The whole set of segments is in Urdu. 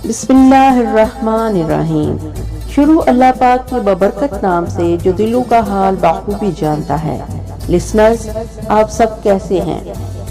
بسم اللہ الرحمن الرحیم۔ شروع اللہ پاک کے ببرکت نام سے جو دلوں کا حال بخوبی جانتا ہے۔ لسنرز، آپ سب کیسے ہیں؟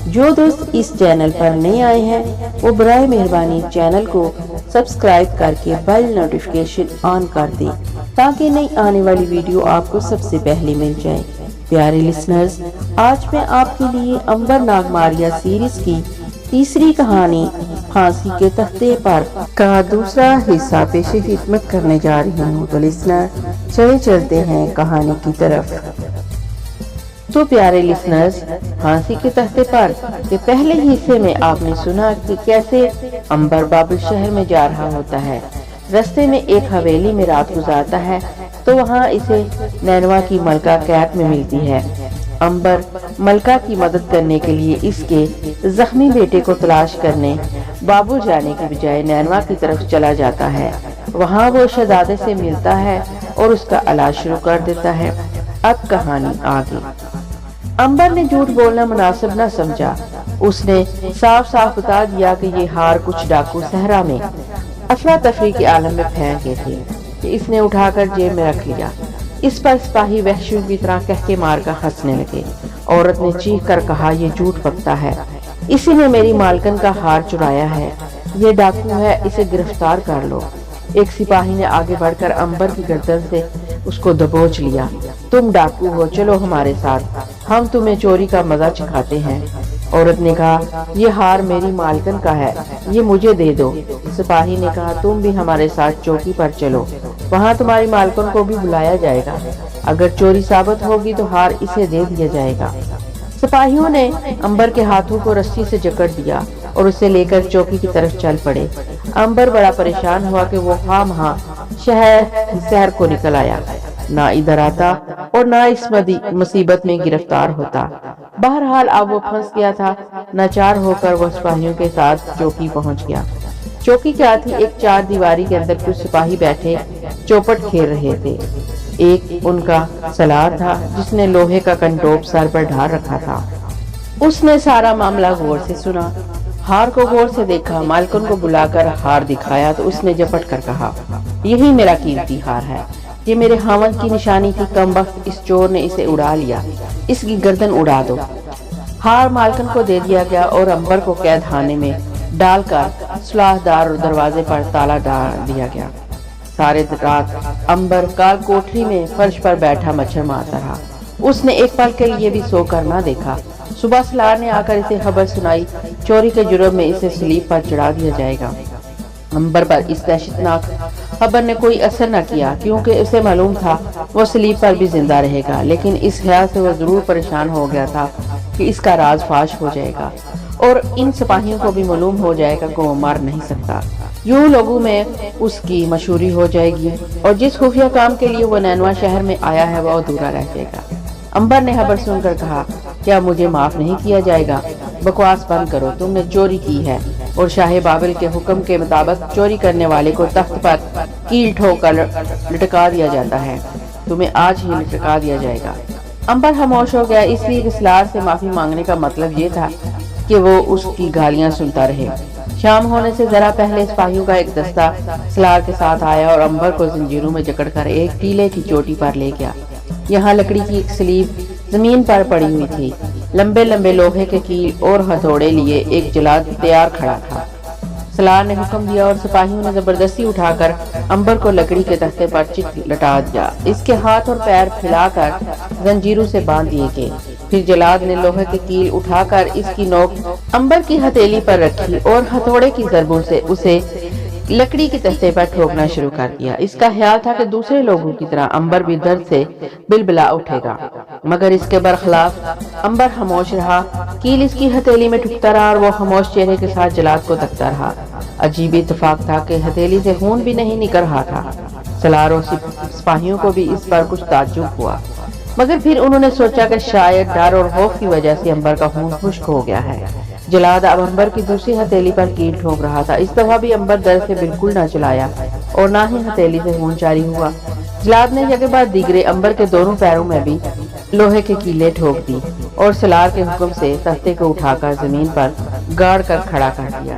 جو دوست اس چینل پر نئے آئے ہیں وہ برائے مہربانی چینل کو سبسکرائب کر کے بیل نوٹیفیکیشن آن کر دیں تاکہ نئی آنے والی ویڈیو آپ کو سب سے پہلے مل جائے۔ پیارے لسنرز، آج میں آپ کے لیے عنبر ناگماریہ سیریز کی تیسری کہانی پھانسی کے تختے پر کا دوسرا حصہ پیش خدمت کرنے جا رہی ہوں۔ تو لسنر چلتے ہیں کہانی کی طرف۔ تو پیارے لسنرز، پھانسی کے تختے پر کے پہلے حصے میں آپ نے سنا کہ کیسے عنبر بابل شہر میں جا رہا ہوتا ہے۔ رستے میں ایک حویلی میں رات گزارتا ہے تو وہاں اسے نینوا کی ملکہ کیٹ میں ملتی ہے۔ عنبر ملکہ کی مدد کرنے کے لیے اس کے زخمی بیٹے کو تلاش کرنے بابل جانے کی بجائے نینوا کی طرف چلا جاتا ہے۔ وہاں وہ شہزادے سے ملتا ہے اور اس کا علاج شروع کر دیتا ہے۔ اب کہانی آگے۔ عنبر نے جھوٹ بولنا مناسب نہ سمجھا۔ اس نے صاف بتا دیا کہ یہ ہار کچھ ڈاکو صحرا میں افراتفری کے عالم میں پھینک گئے تھے کہ اس نے اٹھا کر جیب میں رکھ لیا۔ اس پر سپاہی وحشیوں کی طرح کہکے مار کر ہنسنے لگے۔ عورت نے چیخ کر کہا، یہ جھوٹ بکتا ہے، اسی نے میری مالکن کا ہار چرایا ہے، یہ ڈاکو ہے، اسے گرفتار کر لو۔ ایک سپاہی نے آگے بڑھ کر عنبر کی گردن سے اس کو دبوچ لیا۔ تم ڈاکو ہو، چلو ہمارے ساتھ، ہم تمہیں چوری کا مزہ چکھاتے ہیں۔ عورت نے کہا، یہ ہار میری مالکن کا ہے، یہ مجھے دے دو۔ سپاہی نے کہا، تم بھی ہمارے ساتھ چوکی پر چلو، وہاں تمہاری مالکن کو بھی بلایا جائے گا، اگر چوری ثابت ہوگی تو ہار اسے دے دیا جائے گا۔ سپاہیوں نے عنبر کے ہاتھوں کو رسی سے جکڑ دیا اور اسے لے کر چوکی کی طرف چل پڑے۔ عنبر بڑا پریشان ہوا کہ وہ خواہ شہر کو نکل آیا، نہ ادھر آتا اور نہ اس مصیبت میں گرفتار ہوتا۔ بہرحال اب وہ پھنس گیا تھا۔ ناچار ہو کر وہ سپاہیوں کے ساتھ چوکی پہنچ گیا۔ چوکی کیا تھی؟ ایک چار دیواری کے اندر کچھ سپاہی بیٹھے چوپٹ کھیل رہے تھے۔ ایک ان کا سالار تھا جس نے لوہے کا کنٹوپ سر پر ڈھال رکھا تھا۔ اس نے سارا معاملہ غور سے سنا، ہار کو غور سے دیکھا، مالکن کو بلا کر ہار دکھایا تو اس نے جپٹ کر کہا، یہی میرا قیمتی ہار ہے، یہ میرے خاوند کی نشانی تھی، کم وقت اس چور نے اسے اڑا لیا، اس کی گردن اڑا دو۔ ہار مالکن کو دے دیا گیا اور عنبر کو قید خانے میں ڈال کر سلاح دار دروازے پر تالا ڈال دیا گیا۔ سارے رات عنبر کال کوٹری میں فرش پر بیٹھا مچھر مارتا رہا۔ اس نے ایک پل کے لیے بھی سو کر نہ دیکھا۔ صبح سالار نے آ کر اسے خبر سنائی، چوری کے جرم میں اسے سلیب پر چڑھا دیا جائے گا۔ عنبر پر اس دہشتناک خبر نے کوئی اثر نہ کیا کیونکہ اسے معلوم تھا وہ سلیب پر بھی زندہ رہے گا، لیکن اس خیال سے وہ ضرور پریشان ہو گیا تھا کہ اس کا راز فاش ہو جائے گا اور ان سپاہیوں کو بھی معلوم ہو جائے گا کہ وہ مار نہیں سکتا، یوں لوگوں میں اس کی مشہوری ہو جائے گی اور جس خفیہ کام کے لیے وہ نینوا شہر میں آیا ہے وہ ادھورا رہ جائے گا۔ عنبر نے خبر سن کر کہا، کیا مجھے معاف نہیں کیا جائے گا؟ بکواس بند کرو، تم نے چوری کی ہے اور شاہ بابل کے حکم کے مطابق چوری کرنے والے کو تخت پر کیل ٹھوک کر لٹکا دیا جاتا ہے، تمہیں آج ہی لٹکا دیا جائے گا۔ عنبر خاموش ہو گیا، اس لیے کہ سالار سے معافی مانگنے کا مطلب یہ تھا کہ وہ اس کی گالیاں سنتا رہے۔ شام ہونے سے ذرا پہلے سپاہیوں کا ایک دستہ سالار کے ساتھ آیا اور عنبر کو زنجیروں میں جکڑ کر ایک ٹیلے کی چوٹی پر لے گیا۔ یہاں لکڑی کی ایک سلیب زمین پر پڑی ہوئی تھی، لمبے لمبے لوہے کے کیل اور ہتھوڑے لیے ایک جلاد تیار کھڑا تھا۔ سالار نے حکم دیا اور سپاہیوں نے زبردستی اٹھا کر عنبر کو لکڑی کے تختے پر چت لٹا دیا۔ اس کے ہاتھ اور پیر پھیلا کر زنجیروں سے باندھ دیے گئے۔ پھر جلاد نے لوہے کے کیل اٹھا کر اس کی نوک عنبر کی ہتھیلی پر رکھی اور ہتھوڑے کی ضربوں سے اسے لکڑی کے تختے پر ٹھوکنا شروع کر دیا۔ اس کا خیال تھا کہ دوسرے لوگوں کی طرح عنبر بھی درد سے بلبلا اٹھے گا، مگر اس کے برخلاف عنبر خاموش رہا۔ کیل اس کی ہتھیلی میں ٹھکتا رہا اور وہ خاموش چہرے کے ساتھ جلاد کو تکتا رہا۔ عجیب اتفاق تھا کہ ہتھیلی سے خون بھی نہیں نکل رہا تھا۔ سالار اور سپاہیوں کو بھی اس پر کچھ تعجب ہوا، مگر پھر انہوں نے سوچا کہ شاید ڈر اور خوف کی وجہ سے عنبر کا خون خشک ہو گیا ہے۔ جلاد اب عنبر کی دوسری ہتھیلی پر کیل ٹھوک رہا تھا۔ اس دفعہ بھی عنبر درد سے بالکل نہ چلایا اور نہ ہی ہتھیلی سے خون جاری ہوا۔ جلاد نے یکے بعد دیگرے عنبر کے دونوں پیروں میں بھی لوہے کے کیلیں ٹھوک دی اور سالار کے حکم سے تختے کو اٹھا کر زمین پر گاڑ کر کھڑا کر دیا۔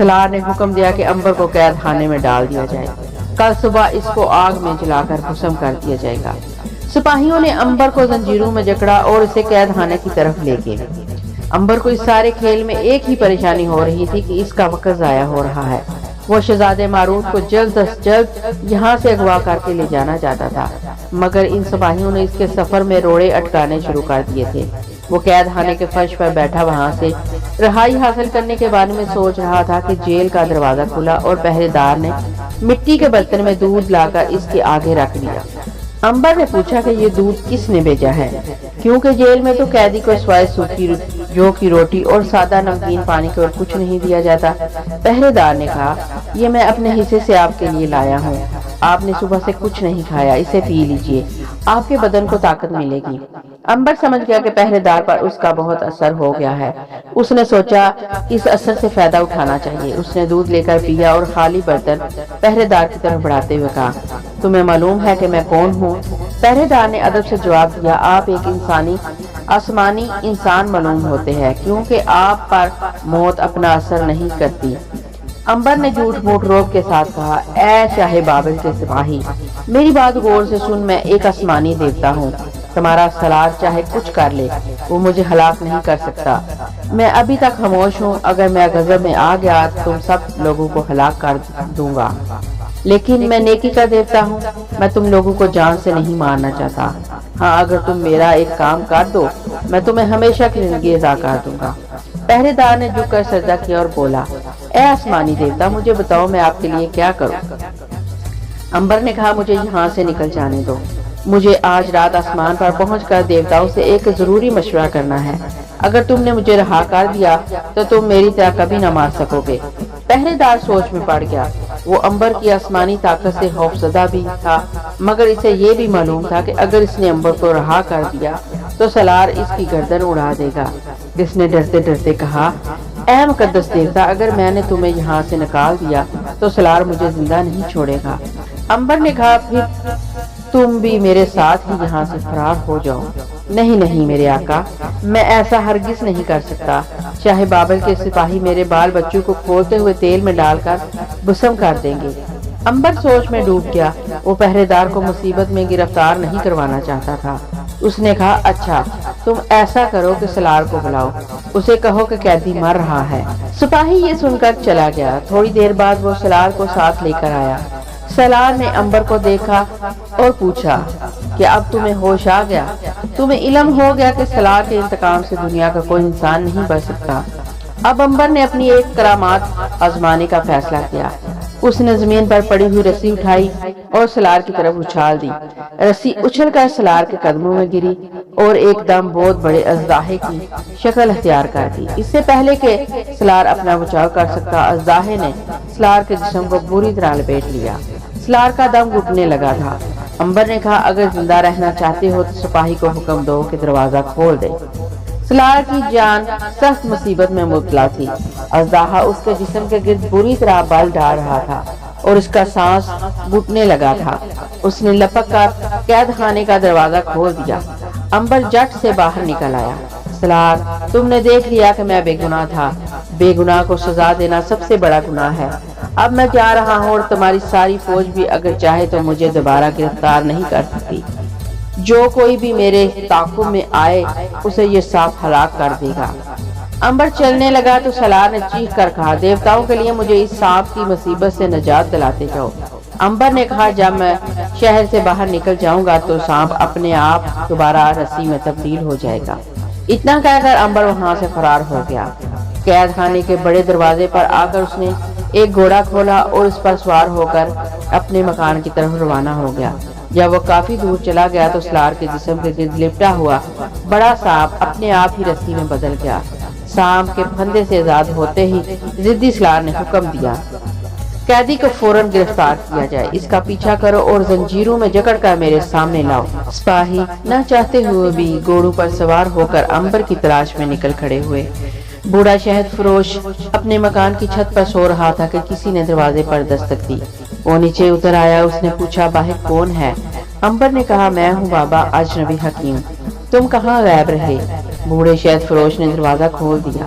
سلار نے حکم دیا کہ عنبر کو قید خانے میں ڈال دیا جائے، کل صبح اس کو آگ میں جلا کر بھسم کر دیا جائے گا۔ سپاہیوں نے عنبر کو زنجیروں میں جکڑا اور اسے قید خانے کی طرف لے گئے۔ عنبر کو اس سارے کھیل میں ایک ہی پریشانی ہو رہی تھی کہ اس کا وقت ضائع ہو رہا ہے۔ وہ شہزادے ماروت کو جلد از جلد یہاں سے اغوا کر کے لے جانا چاہتا تھا، مگر ان سپاہیوں نے اس کے سفر میں روڑے اٹکانے شروع کر دیے تھے۔ وہ قید خانے کے فرش پر بیٹھا وہاں سے رہائی حاصل کرنے کے بارے میں سوچ رہا تھا کہ جیل کا دروازہ کھلا اور پہرے دار نے مٹی کے برتن میں دودھ لا کر اس کے آگے رکھ دیا۔ عنبر نے پوچھا کہ یہ دودھ کس نے بھیجا ہے، کیونکہ جیل میں تو قیدی کو سوائے سوکھی جو کی روٹی اور سادہ نمکین پانی کے اور کچھ نہیں دیا جاتا۔ پہرے دار نے کہا، یہ میں اپنے حصے سے آپ کے لیے لایا ہوں، آپ نے صبح سے کچھ نہیں کھایا، اسے پی لیجئے، آپ کے بدن کو طاقت ملے گی۔ عنبر سمجھ گیا کہ پہرے دار پر اس کا بہت اثر ہو گیا ہے۔ اس نے سوچا اس اثر سے فائدہ اٹھانا چاہیے۔ اس نے دودھ لے کر پیا اور خالی برتن پہرے دار کی طرف بڑھاتے ہوئے کہا، تمہیں معلوم ہے کہ میں کون ہوں؟ پہرے دار نے ادب سے جواب دیا، آپ ایک آسمانی انسان معلوم ہوتے ہیں، کیونکہ آپ پر موت اپنا اثر نہیں کرتی۔ عنبر نے جھوٹ موٹ روب کے ساتھ کہا، اے شاہ بابل کے سپاہی، میری بات غور سے سن، میں ایک آسمانی دیوتا ہوں۔ تمہارا سلار چاہے کچھ کر لے، وہ مجھے ہلاک نہیں کر سکتا۔ میں ابھی تک خاموش ہوں، اگر میں غضب میں آ گیا تم سب لوگوں کو ہلاک کر دوں گا، لیکن میں نیکی کا دیوتا ہوں، میں تم لوگوں کو جان سے نہیں مارنا چاہتا۔ ہاں، اگر تم میرا ایک کام کر دو، میں تمہیں ہمیشہ کی زندگی عطا کر دوں گا۔ پہرے دار نے جھک کر سجدہ کیا اور بولا، اے آسمانی دیوتا، مجھے بتاؤ میں آپ کے لیے کیا کروں؟ عنبر نے کہا، مجھے یہاں سے نکل جانے دو، مجھے آج رات آسمان پر پہنچ کر دیوتاؤں سے ایک ضروری مشورہ کرنا ہے۔ اگر تم نے مجھے رہا کر دیا تو تم میری طرح کبھی نہ مار سکو گے۔ پہرے دار سوچ میں پڑ گیا۔ وہ عنبر کی آسمانی طاقت سے خوفزدہ بھی تھا، مگر اسے یہ بھی معلوم تھا کہ اگر اس نے عنبر کو رہا کر دیا تو سلار اس کی گردن اڑا دے گا۔ جس نے ڈرتے ڈرتے کہا، اے مقدس دیوتا، اگر میں نے تمہیں یہاں سے نکال دیا تو سلار مجھے زندہ نہیں چھوڑے گا۔ عنبر نے کہا، پھر تم بھی میرے ساتھ ہی یہاں سے فرار ہو جاؤ۔ نہیں نہیں میرے آقا، میں ایسا ہرگز نہیں کر سکتا۔ شاہ بابل کے سپاہی میرے بال بچوں کو کھولتے ہوئے تیل میں ڈال کر بھسم کر دیں گے۔ عنبر سوچ میں ڈوب گیا۔ وہ پہرے دار کو مصیبت میں گرفتار نہیں کروانا چاہتا تھا۔ اس نے کہا، اچھا تم ایسا کرو کہ سلار کو بلاؤ، اسے کہو کہ قیدی مر رہا ہے۔ سپاہی یہ سن کر چلا گیا۔ تھوڑی دیر بعد وہ سلار کو ساتھ لے کر آیا۔ سلار نے عنبر کو دیکھا اور پوچھا کہ اب تمہیں ہوش آ گیا؟ تمہیں علم ہو گیا کہ سلار کے انتقام سے دنیا کا کوئی انسان نہیں بچ سکتا۔ اب عنبر نے اپنی ایک کرامات آزمانے کا فیصلہ کیا۔ اس نے زمین پر پڑی ہوئی رسی اٹھائی اور سلار کی طرف اچھال دی۔ رسی اچھل کر سلار کے قدموں میں گری اور ایک دم بہت بڑے اژدہے کی شکل اختیار کر دی۔ اس سے پہلے کہ سلار اپنا بچاؤ کر سکتا، اژدہے نے سلار کے جسم کو بری طرح لپیٹ لیا۔ سلار کا دم گھٹنے لگا تھا۔ عنبر نے کہا، اگر زندہ رہنا چاہتے ہو تو سپاہی کو حکم دو کہ دروازہ کھول دے۔ سلار کی جان سخت مصیبت میں مبتلا تھی۔ اژدہا اس کے جسم کے گرد بری طرح بل ڈال رہا تھا اور اس کا سانس گھٹنے لگا تھا۔ اس نے لپک کر قید خانے کا دروازہ کھول دیا۔ عنبر جٹ سے باہر نکل آیا۔ سلار، تم نے دیکھ لیا کہ میں بے گناہ تھا۔ بے گناہ کو سزا دینا سب سے بڑا گناہ ہے۔ اب میں جا رہا ہوں اور تمہاری ساری فوج بھی اگر چاہے تو مجھے دوبارہ گرفتار نہیں کر سکتی۔ جو کوئی بھی میرے تعاقب میں آئے اسے یہ صاف ہلاک کر دے گا۔ عنبر چلنے لگا تو سلار نے چیخ کر کہا، دیوتاؤں کے لیے مجھے اس سانپ کی مصیبت سے نجات دلاتے جاؤ۔ عنبر نے کہا، جب میں شہر سے باہر نکل جاؤں گا تو سانپ اپنے آپ دوبارہ رسی میں تبدیل ہو جائے گا۔ اتنا کہہ کر عنبر وہاں سے فرار ہو گیا۔ قید خانے کے بڑے دروازے پر آ کر اس نے ایک گھوڑا کھولا اور اس پر سوار ہو کر اپنے مکان کی طرف روانہ ہو گیا۔ جب وہ کافی دور چلا گیا تو سلار کے جسم کے گرد لپٹا ہوا بڑا سانپ اپنے آپ ہی رسی میں بدل گیا۔ سانپ کے پھندے سے آزاد ہوتے ہی ضدی سلار نے حکم دیا، قیدی کو فوراً گرفتار کیا جائے، اس کا پیچھا کرو اور زنجیروں میں جکڑ کر میرے سامنے لاؤ۔ سپاہی نہ چاہتے ہوئے بھی گھوڑوں پر سوار ہو کر عنبر کی تلاش میں نکل کھڑے ہوئے۔ بوڑھا شہد فروش اپنے مکان کی چھت پر سو رہا تھا کہ کسی نے دروازے پر دستک دی۔ وہ نیچے اتر آیا۔ اس نے پوچھا، باہر کون ہے؟ عنبر نے کہا، میں ہوں بابا اجنبی حکیم، تم کہاں غائب رہے؟ بوڑھے شہد فروش نے دروازہ کھول دیا۔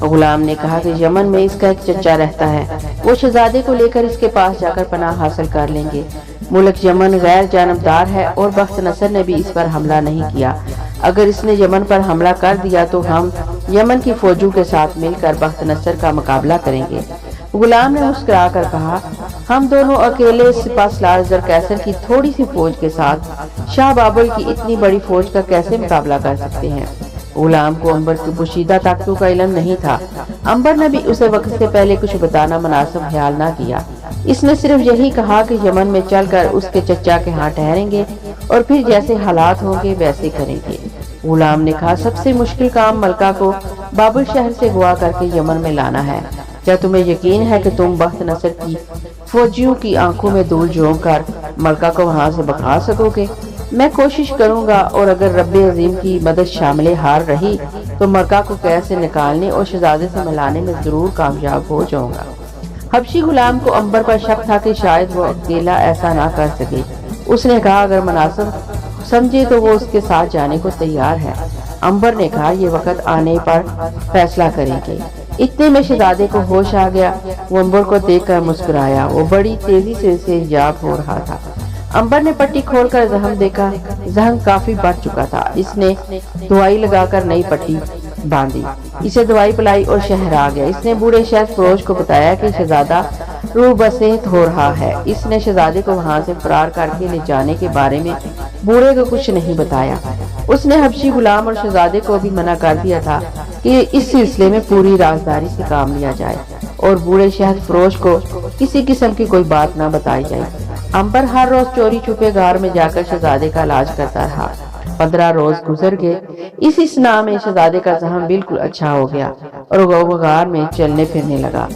غلام نے کہا کہ یمن میں اس کا ایک چچا رہتا ہے، وہ شہزادے کو لے کر اس کے پاس جا کر پناہ حاصل کر لیں گے۔ ملک یمن غیر جانبدار ہے اور بخت نصر نے بھی اس پر حملہ نہیں کیا۔ اگر اس نے یمن پر حملہ کر دیا تو ہم یمن کی فوجوں کے ساتھ مل کر بخت نصر کا مقابلہ کریں گے۔ غلام نے مسکرا کر کہا، ہم دونوں اکیلے سپہ سالار زرکیسر کی تھوڑی سی فوج کے ساتھ شاہ بابل کی اتنی بڑی فوج کا کیسے مقابلہ کر سکتے ہیں؟ غلام کو عنبر کی پوشیدہ طاقتوں کا علم نہیں تھا۔ عنبر نے بھی اسے وقت سے پہلے کچھ بتانا مناسب خیال نہ کیا۔ اس نے صرف یہی کہا کہ یمن میں چل کر اس کے چچا کے ہاں ٹھہریں گے اور پھر جیسے حالات ہوں گے ویسے کریں گے۔ غلام نے کہا، سب سے مشکل کام ملکہ کو بابل شہر سے اغوا کر کے یمن میں لانا ہے۔ کیا تمہیں یقین ہے کہ تم بخت نصر کی فوجیوں کی آنکھوں میں دھول جھونک کر ملکہ کو وہاں سے بھگا سکو گے؟ میں کوشش کروں گا، اور اگر رب عظیم کی مدد شامل ہار رہی تو ملکہ کو قید سے نکالنے اور شہزادے سے ملانے میں ضرور کامیاب ہو جاؤں گا۔ حبشی غلام کو عنبر پر شک تھا کہ شاید وہ اکیلا ایسا نہ کر سکے۔ اس نے کہا، اگر مناسب سمجھے تو وہ اس کے ساتھ جانے کو تیار ہے۔ عنبر نے کہا، یہ وقت آنے پر فیصلہ کریں گے۔ اتنے میں شہزادے کو ہوش آ گیا۔ وہ عنبر کو دیکھ کر مسکرایا۔ وہ بڑی تیزی سے اسے ایجاب ہو رہا تھا۔ عنبر نے پٹی کھول کر زخم دیکھا۔ زخم کافی بڑھ چکا تھا۔ اس نے دوائی لگا کر نئی پٹی باندھی، اسے دوائی پلائی اور شہر آ گیا۔ اس نے بوڑھے شہر فروش کو بتایا کہ شہزادہ روح بصیحت ہو رہا ہے۔ اس نے شہزادے کو وہاں سے فرار کر کے لے جانے کے بارے میں بوڑھے کو کچھ نہیں بتایا۔ اس نے حبشی غلام اور شہزادے کو بھی منع کر دیا تھا کہ اس سلسلے میں پوری رازداری سے کام لیا جائے اور بوڑھے شہد فروش کو کسی قسم کی کوئی بات نہ بتائی جائے۔ عنبر ہر روز چوری چھپے غار میں جا کر شہزادے کا علاج کرتا رہا۔ 15 روز گزر گئے۔ اس اثناء میں شہزادے کا زخم بالکل اچھا ہو گیا اور وہ غار میں چلنے پھرنے لگا۔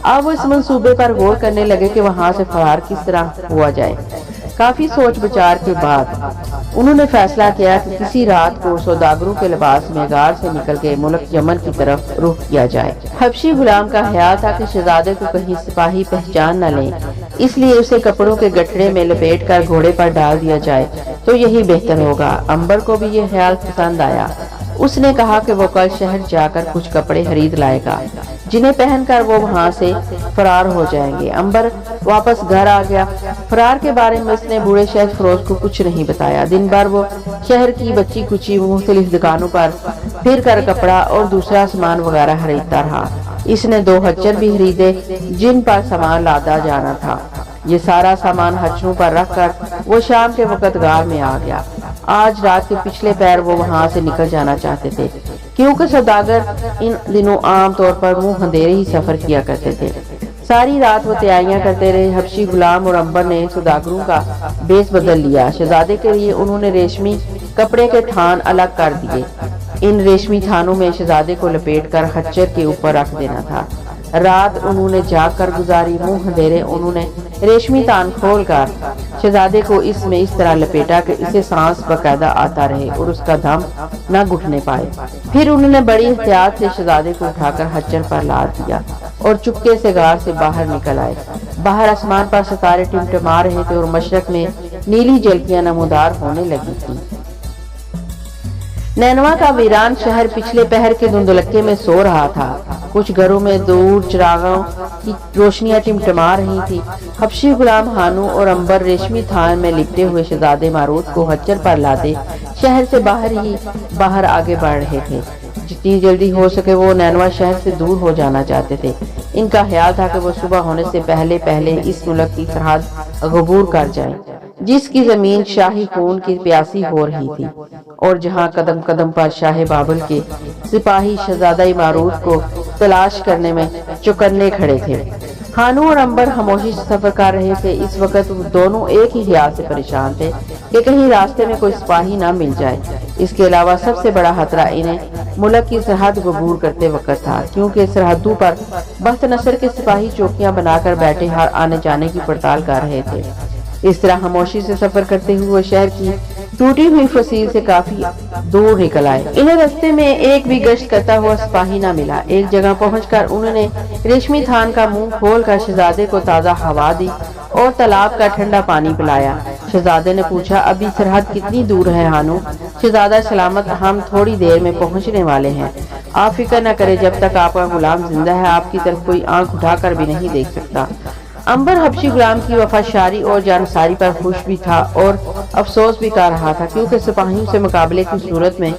اب وہ اس منصوبے پر غور کرنے لگے کہ وہاں سے فرار کس طرح ہوا جائے۔ کافی سوچ بچار کے بعد انہوں نے فیصلہ کیا کہ کسی رات کو سوداگروں کے لباس میں غار سے نکل کے ملک یمن کی طرف رخ کیا جائے۔ حبشی غلام کا خیال تھا کہ شہزادے کو کہیں سپاہی پہچان نہ لیں، اس لیے اسے کپڑوں کے گٹھڑے میں لپیٹ کر گھوڑے پر ڈال دیا جائے تو یہی بہتر ہوگا۔ عنبر کو بھی یہ خیال پسند آیا۔ اس نے کہا کہ وہ کل شہر جا کر کچھ کپڑے خرید لائے گا جنہیں پہن کر وہ وہاں سے فرار ہو جائیں گے۔ عنبر واپس گھر آ گیا۔ فرار کے بارے میں اس نے بوڑھے شہد فروش کو کچھ نہیں بتایا۔ دن بھر وہ شہر کی بچی کچی مختلف دکانوں پر پھر کر کپڑا اور دوسرا سامان وغیرہ خریدتا رہا۔ اس نے 2 ہچر بھی خریدے جن پر سامان لادا جانا تھا۔ یہ سارا سامان ہچروں پر رکھ کر وہ شام کے وقت غار میں آ گیا۔ آج رات کے پچھلے پہر وہ وہاں سے نکل جانا چاہتے تھے کیونکہ سوداگر ان دنوں عام طور پر منہ اندھیرے ہی سفر کیا کرتے تھے۔ ساری رات وہ تیاریاں کرتے رہے۔ حبشی غلام اور عنبر نے سوداگروں کا بیس بدل لیا۔ شہزادے کے لیے انہوں نے ریشمی کپڑے کے تھان الگ کر دیے۔ ان ریشمی تھانوں میں شہزادے کو لپیٹ کر خچر کے اوپر رکھ دینا تھا۔ رات انہوں نے جاگ کر گزاری۔ منہ اندھیرے انہوں نے ریشمی تھان کھول کر شہزادے کو اس میں اس طرح لپیٹا کہ اسے سانس باقاعدہ آتا رہے اور اس کا دم نہ گھٹنے پائے۔ پھر انہوں نے بڑی احتیاط سے شہزادے کو اٹھا کر خچر پر لاد دیا اور چپکے سے غار سے باہر نکل آئے۔ باہر آسمان پر ستارے ٹمٹما رہے تھے اور مشرق میں نیلی جلکیاں نمودار ہونے لگی تھی۔ نینوا کا ویران شہر پچھلے پہر کے دھندلکے میں سو رہا تھا۔ کچھ گھروں میں دور چراغوں کی روشنیاں ٹمٹما رہی تھی۔ حبشی غلام ہانو اور عنبر ریشمی تھان میں لپٹے ہوئے شہزادے ماروت کو خچر پر لادے شہر سے باہر آگے بڑھ رہے تھے۔ جتنی جلدی ہو سکے وہ نینوا شہر سے دور ہو جانا چاہتے تھے۔ ان کا خیال تھا کہ وہ صبح ہونے سے پہلے اس ملک کی سرحد عبور کر جائیں جس کی زمین شاہی خون کی پیاسی ہو رہی تھی اور جہاں قدم قدم پر شاہ بابل کے سپاہی شہزادہ ماروت کو تلاش کرنے میں چوکنے کھڑے تھے۔ ہانو اور عنبر خاموشی سے سفر کر رہے تھے۔ اس وقت دونوں ایک ہی خیال سے پریشان تھے کہ کہیں راستے میں کوئی سپاہی نہ مل جائے۔ اس کے علاوہ سب سے بڑا خطرہ انہیں ملک کی سرحد عبور کرتے وقت تھا کیونکہ سرحدوں پر بخت نصر کے سپاہی چوکیاں بنا کر بیٹھے ہر آنے جانے کی پڑتال کر رہے تھے۔ اس طرح خاموشی سے سفر کرتے ہوئے شہر کی ٹوٹی ہوئی فصیل سے کافی دور نکل آئے۔ انہیں راستے میں ایک بھی گشت کرتا ہوا سپاہی نہ ملا۔ ایک جگہ پہنچ کر انہوں نے ریشمی تھان کا منہ کھول کر شہزادے کو تازہ ہوا دی اور تالاب کا ٹھنڈا پانی پلایا۔ شہزادے نے پوچھا، ابھی سرحد کتنی دور ہے ہانو؟ شہزادہ سلامت، ہم تھوڑی دیر میں پہنچنے والے ہیں۔ آپ فکر نہ کریں، جب تک آپ کا غلام زندہ ہے آپ کی طرف کوئی آنکھ اٹھا کر بھی نہیں دیکھ سکتا۔ عنبر حبشی غلام کی وفاداری اور جانساری پر خوش بھی تھا اور افسوس بھی کر رہا تھا، کیونکہ سپاہیوں سے مقابلے کی صورت میں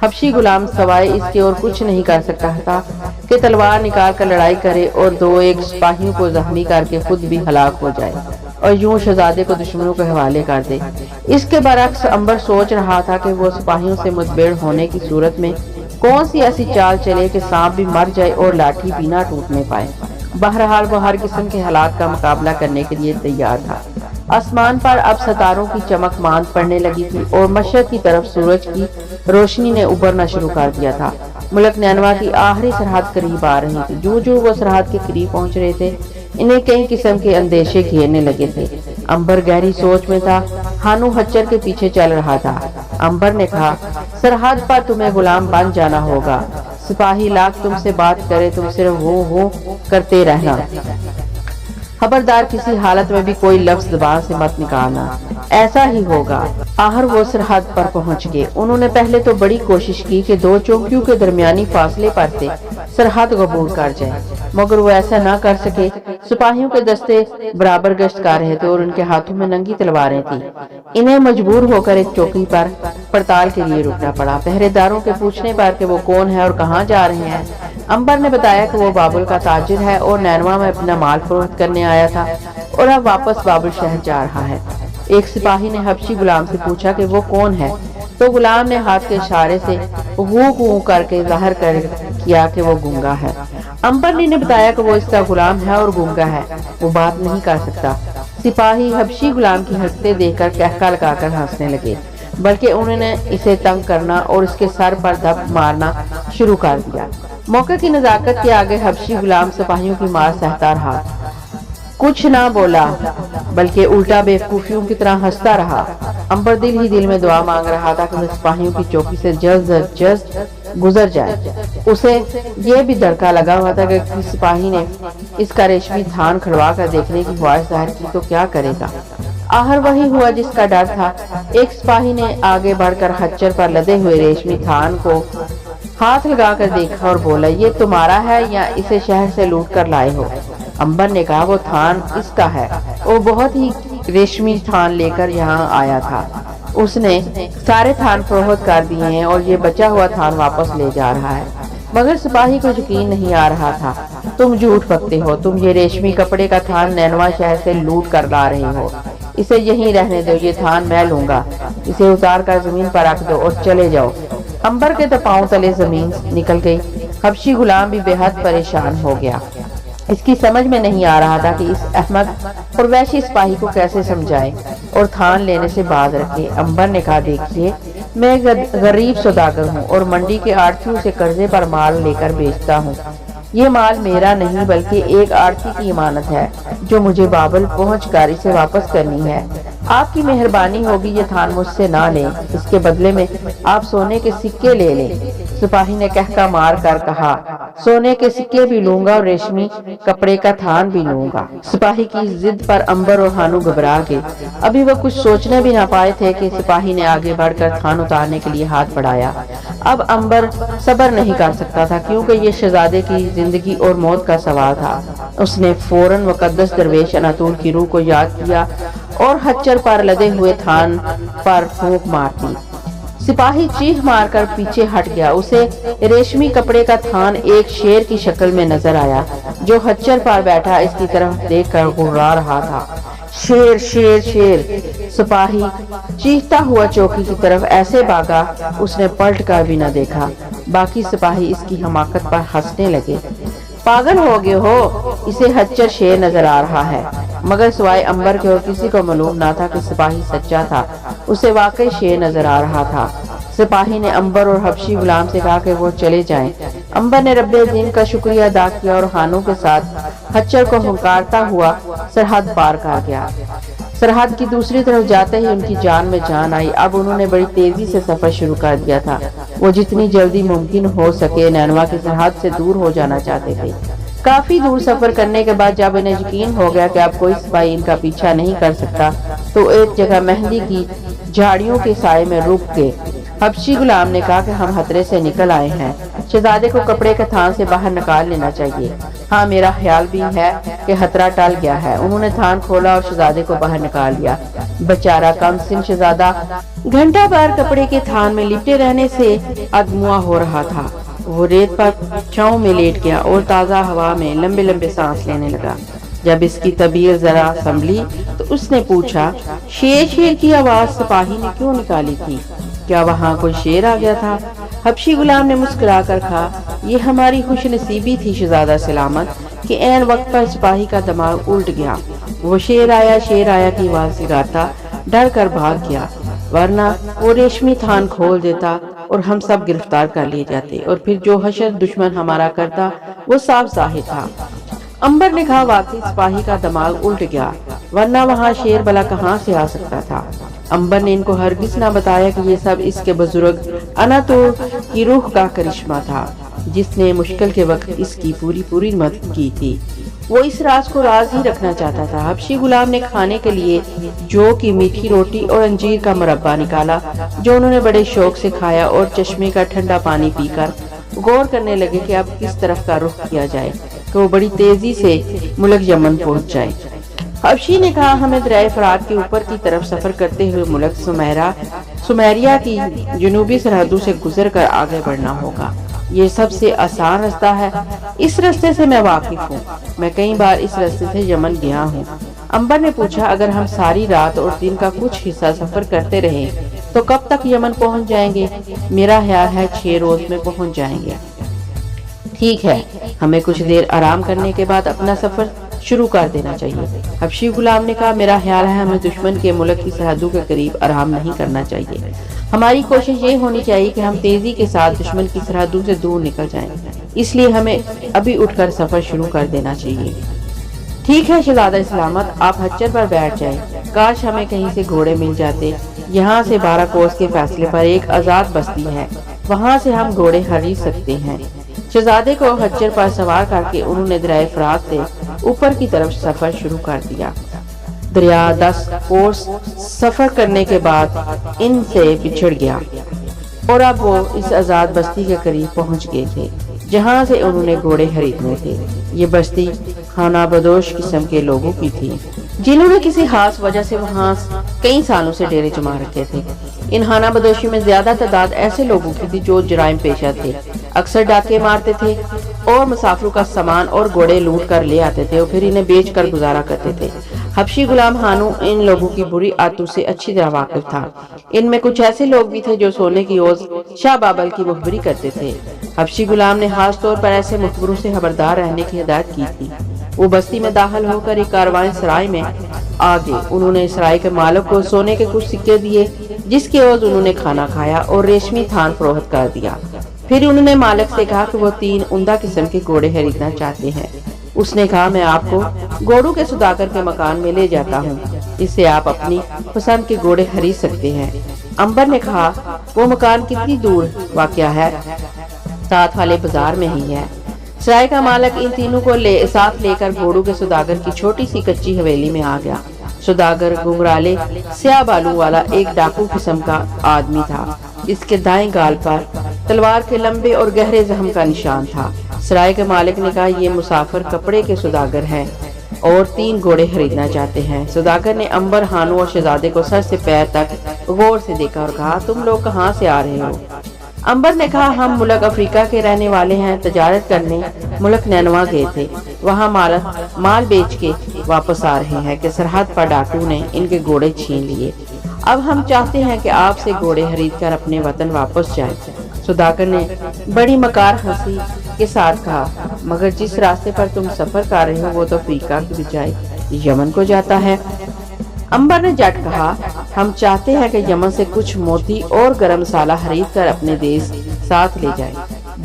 حبشی غلام سوائے اس کے اور کچھ نہیں کر سکتا تھا کہ تلوار نکال کر لڑائی کرے اور دو ایک سپاہیوں کو زخمی کر کے خود بھی ہلاک ہو جائے اور یوں شہزادے کو دشمنوں کے حوالے کر دے۔ اس کے برعکس عنبر سوچ رہا تھا کہ وہ سپاہیوں سے متبیڑ ہونے کی صورت میں کون سی ایسی چال چلے کہ سانپ بھی مر جائے اور لاٹھی بھی نہ ٹوٹنے پائے۔ بہرحال وہ ہر قسم کے حالات کا مقابلہ کرنے کے لیے تیار تھا۔ آسمان پر اب ستاروں کی چمک ماند پڑنے لگی تھی اور مشرق کی طرف سورج کی روشنی نے ابھرنا شروع کر دیا تھا۔ ملک نینوا کی آخری سرحد قریب آ رہی تھی۔ جو جو وہ سرحد کے قریب پہنچ رہے تھے انہیں کئی قسم کے اندیشے گھیرنے لگے تھے۔ عنبر گہری سوچ میں تھا۔ ہانو حچر کے پیچھے چل رہا تھا۔ عنبر نے کہا، سرحد پر تمہیں غلام بن جانا ہوگا، سپاہی لاکھ تم سے بات کرے تم صرف وہ کرتے رہنا، خبردار کسی حالت میں بھی کوئی لفظ زبان سے مت نکالنا۔ ایسا ہی ہوگا۔ آخر وہ سرحد پر پہنچ گئے۔ انہوں نے پہلے تو بڑی کوشش کی کہ دو چوکیوں کے درمیانی فاصلے پر سے سرحد عبور کر جائے، مگر وہ ایسا نہ کر سکے۔ سپاہیوں کے دستے برابر گشت کر رہے تھے اور ان کے ہاتھوں میں ننگی تلواریں تھیں۔ انہیں مجبور ہو کر ایک چوکی پر پڑتال کے لیے رکنا پڑا۔ پہرے داروں کے پوچھنے پر کہ وہ کون ہے اور کہاں جا رہے ہیں، عنبر نے بتایا کہ وہ بابل کا تاجر ہے اور نینوا میں اپنا مال فروخت کرنے آیا تھا اور اب واپس بابل شہر جا رہا ہے۔ ایک سپاہی نے حبشی غلام سے پوچھا کہ وہ کون ہے، تو غلام نے ہاتھ کے اشارے سے گو کر کے ظاہر کیا کہ وہ گونگا ہے۔ عنبر نے بتایا کہ وہ اس کا غلام ہے اور گونگا ہے، وہ بات نہیں کر سکتا۔ سپاہی حبشی غلام کی حرکتیں دیکھ کر کہکا لگا کر ہنسنے لگے، بلکہ انہوں نے اسے تنگ کرنا اور اس کے سر پر دھپ مارنا شروع کر دیا۔ موقع کی نزاکت کے آگے حبشی غلام سپاہیوں کی مار سہتا رہا، کچھ نہ بولا بلکہ الٹا بیوقوفیوں کی طرح ہنستا رہا۔ عنبر دل ہی دل میں دعا مانگ رہا تھا کہ وہ سپاہیوں کی چوکی سے جلد از جلد گزر جائے۔ اسے یہ بھی دھڑکا لگا ہوا تھا کہ کسی سپاہی نے اس کا ریشمی تھان کھڑوا کر دیکھنے کی خواہش ظاہر کی تو کیا کرے گا۔ آخر وہی ہوا جس کا ڈر تھا۔ ایک سپاہی نے آگے بڑھ کر خچر پر لدے ہوئے ریشمی تھان کو ہاتھ لگا کر دیکھا اور بولا، یہ تمہارا ہے یا اسے شہر سے لوٹ کر لائے ہو؟ عنبر نے کہا، وہ تھان اس کا ہے، وہ بہت ہی ریشمی تھان لے کر یہاں آیا تھا، اس نے سارے تھان فروخت کر دیے ہیں اور یہ بچا ہوا تھان واپس لے جا رہا ہے۔ مگر سپاہی کو یقین نہیں آ رہا تھا۔ تم جھوٹ بکتے ہو، تم یہ ریشمی کپڑے کا تھان نینوا شہر سے لوٹ کر لا رہے ہو، اسے یہیں رہنے دو، یہ تھان میں لوں گا، اسے اتار کر زمین پر رکھ دو اور چلے جاؤ۔ عنبر کے تو پاؤں تلے زمین نکل گئی۔ حبشی غلام بھی بے حد پریشان ہو گیا۔ اس کی سمجھ میں نہیں آ رہا تھا کہ اس احمق اور وحشی سپاہی کو کیسے سمجھائے اور تھان لینے سے باز رکھے۔ عنبر نے کہا، دیکھیے میں غریب سوداگر ہوں اور منڈی کے آڑتیوں سے قرضے پر مال لے کر بیچتا ہوں۔ یہ مال میرا نہیں بلکہ ایک آڑتی کی امانت ہے جو مجھے بابل پہنچ کر اسے واپس کرنی ہے۔ آپ کی مہربانی ہوگی یہ تھان مجھ سے نہ لیں، اس کے بدلے میں آپ سونے کے سکے لے لیں۔ سپاہی نے کہکا مار کر کہا، سونے کے سکے بھی لوں گا اور ریشمی کپڑے کا تھان بھی لوں گا۔ سپاہی کی ضد پر عنبر اور ہانو گھبرا گئے۔ ابھی وہ کچھ سوچنے بھی نہ پائے تھے کہ سپاہی نے آگے بڑھ کر تھان اتارنے کے لیے ہاتھ بڑھایا۔ اب عنبر صبر نہیں کر سکتا تھا کیونکہ یہ شہزادے کی زندگی اور موت کا سوال تھا۔ اس نے فوراً مقدس درویش اناتول کی روح کو یاد کیا اور خچر پر لدے ہوئے تھان پر پھونک مار دی۔ سپاہی چیخ مار کر پیچھے ہٹ گیا۔ اسے ریشمی کپڑے کا تھان ایک شیر کی شکل میں نظر آیا جو خچر پر بیٹھا اس کی طرف دیکھ کر گھررا رہا تھا۔ شیر شیر شیر! سپاہی چیختا ہوا چوکی کی طرف ایسے بھاگا اس نے پلٹ کر بھی نہ دیکھا۔ باقی سپاہی اس کی حماقت پر ہنسنے لگے۔ پاگل ہو گئے ہو، اسے خچر شیر نظر آ رہا ہے۔ مگر سوائے عنبر کے اور کسی کو معلوم نہ تھا کہ سپاہی سچا تھا، اسے واقعی شیر نظر آ رہا تھا۔ سپاہی نے عنبر اور حبشی غلام سے کہا کہ وہ چلے جائیں۔ عنبر نے رب عظیم کا شکریہ ادا کیا اور ہانو کے ساتھ خچر کو ہنکارتا ہوا سرحد پار کر گیا۔ سرحد کی دوسری طرف جاتے ہی ان کی جان میں جان آئی۔ اب انہوں نے بڑی تیزی سے سفر شروع کر دیا تھا۔ وہ جتنی جلدی ممکن ہو سکے نینوا کی سرحد سے دور ہو جانا چاہتے تھے۔ کافی دور سفر کرنے کے بعد جب انہیں یقین ہو گیا کہ اب کوئی سپاہی ان کا پیچھا نہیں کر سکتا تو ایک جگہ مہندی کی جھاڑیوں کے سائے میں رک گئے۔ حبشی غلام نے کہا کہ ہم خطرے سے نکل آئے ہیں، شہزادے کو کپڑے کے تھان سے باہر نکال لینا چاہیے۔ ہاں میرا خیال بھی ہے کہ خطرہ ٹل گیا ہے۔ انہوں نے تھان کھولا اور شہزادے کو باہر نکال لیا۔ بیچارہ کم سن شہزادہ گھنٹہ بھر کپڑے کے تھان میں لپٹے رہنے سے ادموا ہو رہا تھا۔ وہ ریت پر چھاؤں میں لیٹ گیا اور تازہ ہوا میں لمبے لمبے سانس لینے لگا۔ جب اس کی طبیعت ذرا سنبھلی تو اس نے پوچھا، شیر شیر کی آواز سپاہی نے کیوں نکالی تھی؟ کیا وہاں کوئی شیر آ گیا تھا؟ حبشی غلام نے مسکرا کر کہا، یہ ہماری خوش نصیبی تھی شہزادہ سلامت کہ عین وقت پر سپاہی کا دماغ الٹ گیا۔ وہ شیر آیا کی آواز لگاتا ڈر کر بھاگ گیا، ورنہ وہ ریشمی تھان کھول دیتا اور ہم سب گرفتار کر لیے جاتے، اور پھر جو حشر دشمن ہمارا کرتا وہ صاف ظاہر تھا۔ امبر نے کہا، واقعی سپاہی کا دماغ الٹ گیا، ورنہ وہاں شیر بلا کہاں سے آ سکتا تھا؟ امبر نے ان کو ہرگز نہ بتایا کہ یہ سب اس کے بزرگ اناتور کی روح کا کرشمہ تھا، جس نے مشکل کے وقت اس کی پوری مدد کی تھی۔ وہ اس راز کو راز ہی رکھنا چاہتا تھا۔ حبشی غلام نے کھانے کے لیے جو کی میٹھی روٹی اور انجیر کا مربع نکالا، جو انہوں نے بڑے شوق سے کھایا، اور چشمے کا ٹھنڈا پانی پی کر غور کرنے لگے کہ اب کس طرف کا رخ کیا جائے کہ وہ بڑی تیزی سے ملک یمن پہنچ جائے۔ حبشی نے کہا، ہمیں دریائے فرات کے اوپر کی طرف سفر کرتے ہوئے ملک سمیریا کی جنوبی سرحدوں سے گزر کر آگے بڑھنا ہوگا۔ یہ سب سے آسان رستہ ہے، اس رستے سے میں واقف ہوں، میں کئی بار اس رستے سے یمن گیا ہوں۔ امبر نے پوچھا، اگر ہم ساری رات اور دن کا کچھ حصہ سفر کرتے رہیں تو کب تک یمن پہنچ جائیں گے؟ میرا خیال ہے 6 روز میں پہنچ جائیں گے۔ ٹھیک ہے، ہمیں کچھ دیر آرام کرنے کے بعد اپنا سفر شروع کر دینا چاہیے۔ حبشی غلام نے کہا، میرا خیال ہے ہمیں دشمن کے ملک کی سرحدوں کے قریب آرام نہیں کرنا چاہیے۔ ہماری کوشش یہ ہونی چاہیے کہ ہم تیزی کے ساتھ دشمن کی سرحدوں سے دور نکل جائیں، اس لیے ہمیں ابھی اٹھ کر سفر شروع کر دینا چاہیے۔ ٹھیک ہے شہزادہ سلامت، آپ ہچر پر بیٹھ جائیں، کاش ہمیں کہیں سے گھوڑے مل جاتے۔ یہاں سے 12 کوس کے فاصلے پر ایک آزاد بستی ہے، وہاں سے ہم گھوڑے خرید سکتے ہیں۔ شہزادے کو ہچر پر سوار کر کے انہوں نے دریائے فرات سے اوپر کی طرف سفر شروع کر دیا۔ دریا 10 کوس سفر کرنے کے بعد ان سے بچھڑ گیا اور اب وہ اس آزاد بستی کے قریب پہنچ گئے تھے جہاں سے انہوں نے گھوڑے خریدنے تھے۔ یہ بستی خانہ بدوش قسم کے لوگوں کی تھی جنہوں نے کسی خاص وجہ سے وہاں کئی سالوں سے ڈیرے جما رکھے تھے۔ ان خانہ بدوشی میں زیادہ تعداد ایسے لوگوں کی تھی جو جرائم پیشہ تھے، اکثر ڈاکے مارتے تھے اور مسافروں کا سامان اور گھوڑے لوٹ کر لے آتے تھے اور پھر انہیں بیچ کر گزارا کرتے تھے۔ حبشی غلام خانو ان لوگوں کی بری عادتوں سے اچھی طرح واقف تھا۔ ان میں کچھ ایسے لوگ بھی تھے جو سونے کی عوض شاہ بابل کی مخبری کرتے تھے۔ حبشی غلام نے خاص طور پر ایسے مخبروں سے خبردار رہنے کی ہدایت کی تھی۔ وہ بستی میں داخل ہو کر ایک کاروان سرائے میں آ گئے۔ انہوں نے سرائے کے مالک کو سونے کے کچھ سکے دیے جس کے عوض انہوں نے کھانا کھایا اور ریشمی تھان فروخت کر دیا۔ پھر انہوں نے مالک سے کہا کہ وہ 3 عمدہ قسم کے گھوڑے خریدنا چاہتے ہیں۔ اس نے کہا، میں آپ کو گھوڑوں کے سوداگر کے مکان میں لے جاتا ہوں، اس سے آپ اپنی پسند کے گھوڑے خرید سکتے ہیں۔ امبر نے کہا، وہ مکان کتنی دور واقع ہے؟ ساتھ والے بازار میں ہی ہے۔ سرائے کا مالک ان تینوں کو ساتھ لے کر گھوڑوں کے سوداگر کی چھوٹی سی کچی حویلی میں آ گیا۔ سوداگر گھنگرالے سیاہ بالوں والا ایک ڈاکو قسم کا آدمی تھا۔ اس کے دائیں گال پر تلوار کے لمبے اور گہرے زخم کا نشان تھا۔ سرائے کے مالک نے کہا، یہ مسافر کپڑے کے سوداگر ہیں اور 3 گھوڑے خریدنا چاہتے ہیں۔ سوداگر نے امبر، خانو اور شہزادے کو سر سے پیر تک غور سے دیکھا اور کہا، تم لوگ کہاں سے آ رہے ہو؟ امبر نے کہا، ہم ملک افریقہ کے رہنے والے ہیں، تجارت کرنے ملک نینوا گئے تھے، وہاں مال بیچ کے واپس آ رہے ہیں کہ سرحد پر ڈاکو نے ان کے گھوڑے چھین لیے۔ اب ہم چاہتے ہیں کہ آپ سے گھوڑے خرید کر اپنے وطن واپس جائیں۔ سوداگر نے بڑی مکار ہنسی کے ساتھ کہا، مگر جس راستے پر تم سفر کر رہے ہو وہ تو افریقہ کی بجائے یمن کو جاتا ہے۔ امبر نے جٹ کہا، ہم چاہتے ہیں کہ یمن سے کچھ موتی اور گرم مسالہ خرید کر اپنے دیش ساتھ لے جائیں۔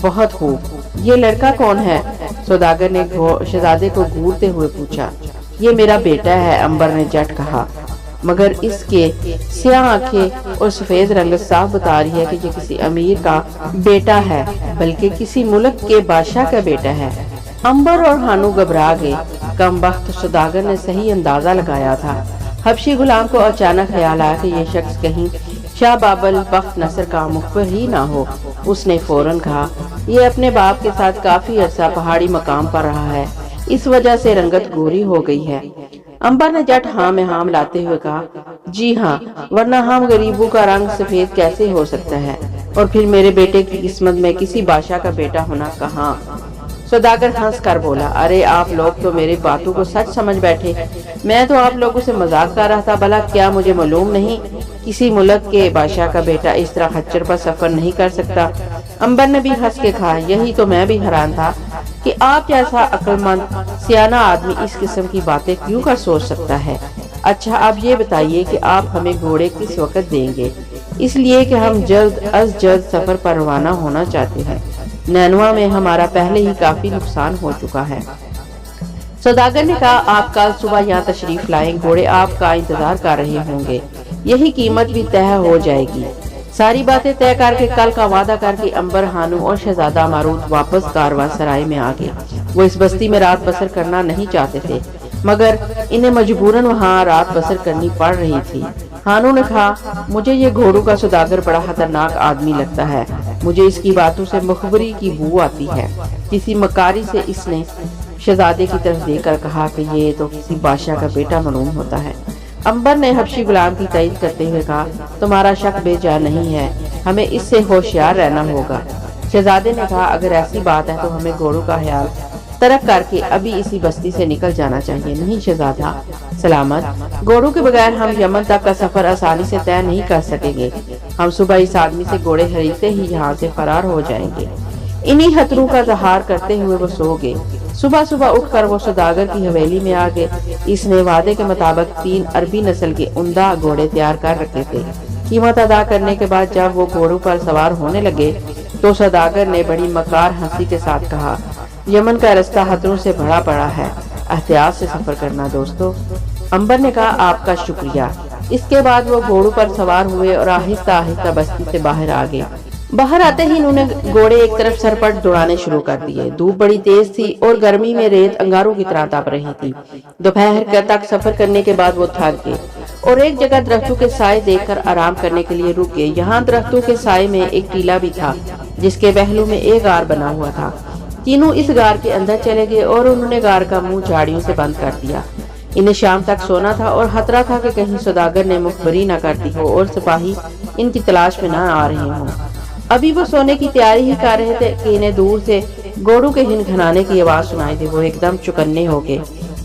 بہت خوب، یہ لڑکا کون ہے؟ سوداگر نے شہزادے کو گھورتے ہوئے پوچھا۔ یہ میرا بیٹا ہے، امبر نے جٹ کہا، مگر اس کے سیاہ آنکھیں اور سفید رنگت صاف بتا رہی ہے کہ یہ کسی امیر کا بیٹا ہے، بلکہ کسی ملک کے بادشاہ کا بیٹا ہے۔ امبر اور خانو گھبرا گئے۔ کم بخت سوداگر نے صحیح اندازہ لگایا تھا۔ حبشی غلام کو اچانک خیال آیا کہ یہ شخص کہیں شاہ بابل بخت نصر کا مخبر ہی نہ ہو، اس نے فوراً کہا، یہ اپنے باپ کے ساتھ کافی عرصہ پہاڑی مقام پر رہا ہے، اس وجہ سے رنگت گوری ہو گئی ہے۔ امبر نے جٹ ہاں میں ہاں ملاتے ہوئے کہا، جی ہاں، ورنہ ہم غریبوں کا رنگ سفید کیسے ہو سکتا ہے، اور پھر میرے بیٹے کی قسمت میں کسی بادشاہ کا بیٹا ہونا کہاں؟ سوداگر ہنس کر بولا، ارے آپ لوگ تو میری باتوں کو سچ سمجھ بیٹھے، میں تو آپ لوگوں سے مذاق کر رہا تھا، بھلا کیا مجھے معلوم نہیں کسی ملک کے بادشاہ کا بیٹا اس طرح خچر پر سفر نہیں کر سکتا؟ امبر نے بھی ہنس کے کہا، یہی تو میں بھی حیران تھا کہ آپ جیسا عقل مند سیانہ آدمی اس قسم کی باتیں کیوں کر سوچ سکتا ہے۔ اچھا اب یہ بتائیے کہ آپ ہمیں گھوڑے کس وقت دیں گے؟ اس لیے کہ ہم جلد از جلد سفر پر روانہ ہونا چاہتے ہیں، نینوا میں ہمارا پہلے ہی کافی نقصان ہو چکا ہے۔ سوداگر نے کہا، آپ کل صبح یہاں تشریف لائیں، گھوڑے آپ کا انتظار کر رہے ہوں گے، یہی قیمت بھی طے ہو جائے گی۔ ساری باتیں طے کر کے کل کا وعدہ کر کے امبر، ہانو اور شہزادہ ماروت واپس کارواں سرائے میں آ گئے۔ وہ اس بستی میں رات بسر کرنا نہیں چاہتے تھے، مگر انہیں مجبوراً وہاں رات بسر کرنی پڑ رہی تھی۔ ہانو نے کہا، مجھے یہ گھوڑوں کا سوداگر بڑا خطرناک آدمی لگتا ہے، مجھے اس کی باتوں سے مخبری کی بو آتی ہے۔ کسی مکاری سے اس نے شہزادے کی طرف دیکھ کر کہا کہ یہ تو کسی بادشاہ کا بیٹا معلوم ہوتا ہے۔ امبر نے حبشی غلام کی تائید کرتے ہوئے کہا، تمہارا شک بے جا نہیں ہے، ہمیں اس سے ہوشیار رہنا ہوگا۔ شہزادے نے کہا، اگر ایسی بات ہے تو ہمیں گھوڑوں کا خیال ترک کر کے ابھی اسی بستی سے نکل جانا چاہیے۔ نہیں شہزادہ سلامت، گھوڑوں کے بغیر ہم یمن تک کا سفر آسانی سے طے نہیں کر سکیں گے، ہم صبح اس آدمی سے گھوڑے خریدتے ہی یہاں سے فرار ہو جائیں گے۔ انہی خطروں کا اظہار کرتے ہوئے وہ سو گئے۔ صبح اٹھ کر وہ سوداگر کی حویلی میں آ گئے۔ اس نے وعدے کے مطابق 3 عربی نسل کے عمدہ گھوڑے تیار کر رکھے تھے۔ قیمت ادا کرنے کے بعد جب وہ گھوڑوں پر سوار ہونے لگے تو سوداگر نے بڑی مکار ہنسی کے ساتھ کہا، یمن کا رستہ خطروں سے بھرا پڑا ہے، احتیاط سے سفر کرنا دوستو۔ امبر نے کہا، آپ کا شکریہ۔ اس کے بعد وہ گھوڑوں پر سوار ہوئے اور آہستہ آہستہ بستی سے باہر آ گئے۔ باہر آتے ہی انہوں نے گھوڑے ایک طرف سرپٹ دوڑانے شروع کر دیے۔ دھوپ بڑی تیز تھی اور گرمی میں ریت انگاروں کی طرح تپ رہی تھی۔ دوپہر تک سفر کرنے کے بعد وہ تھک گئے اور ایک جگہ درختوں کے سائے دیکھ کر آرام کرنے کے لیے رک گئے۔ یہاں درختوں کے سائے میں ایک ٹیلا بھی تھا جس کے پہلو میں ایک غار بنا ہوا تھا۔ تینوں اس غار کے اندر چلے گئے اور انہوں نے غار کا منہ جھاڑیوں سے بند کر دیا۔ انہیں شام تک سونا تھا اور خطرہ تھا کہ کہیں سوداگر نے مخبری نہ کر دی ہو اور سپاہی ان کی تلاش میں نہ آ رہے ہوں۔ ابھی وہ سونے کی تیاری ہی کر رہے تھے کہ انہیں دور سے گھوڑوں کے ہنگھنانے کی آواز سنائی دی۔ وہ ایک دم چوکنے ہو گئے۔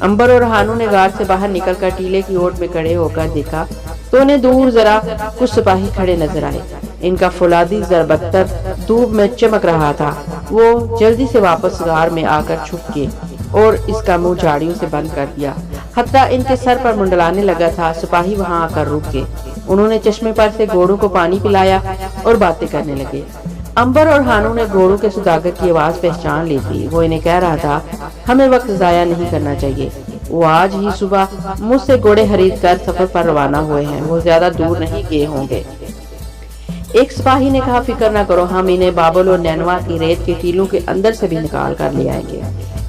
امبر اور ہانو نے غار سے باہر نکل کر ٹیلے کی اوٹ میں کھڑے ہو کر دیکھا تو انہیں دور ذرا کچھ سپاہی کھڑے نظر آئے۔ ان کا فولادی زربتر دھوپ میں چمک رہا تھا۔ وہ جلدی سے واپس غار میں آ کر چھپ گئے اور اس کا منہ جھاڑیوں سے بند کر دیا۔ خطرہ ان کے سر پر منڈلانے لگا تھا۔ سپاہی وہاں آ کر رک گئے۔ انہوں نے چشمے پر سے گھوڑوں کو پانی پلایا اور باتیں کرنے لگے۔ امبر اور ہانو نے گھوڑوں کے سوداگر کی آواز پہچان لی تھی۔ وہ انہیں کہہ رہا تھا، ہمیں وقت ضائع نہیں کرنا چاہیے، وہ آج ہی صبح مجھ سے گھوڑے خرید کر سفر پر روانہ ہوئے ہیں، وہ زیادہ دور نہیں گئے ہوں گے۔ ایک سپاہی نے کہا، فکر نہ کرو، ہم انہیں بابل اور نینوا کی ریت کے ٹیلوں کے اندر سے بھی نکال کر لے آئیں گے۔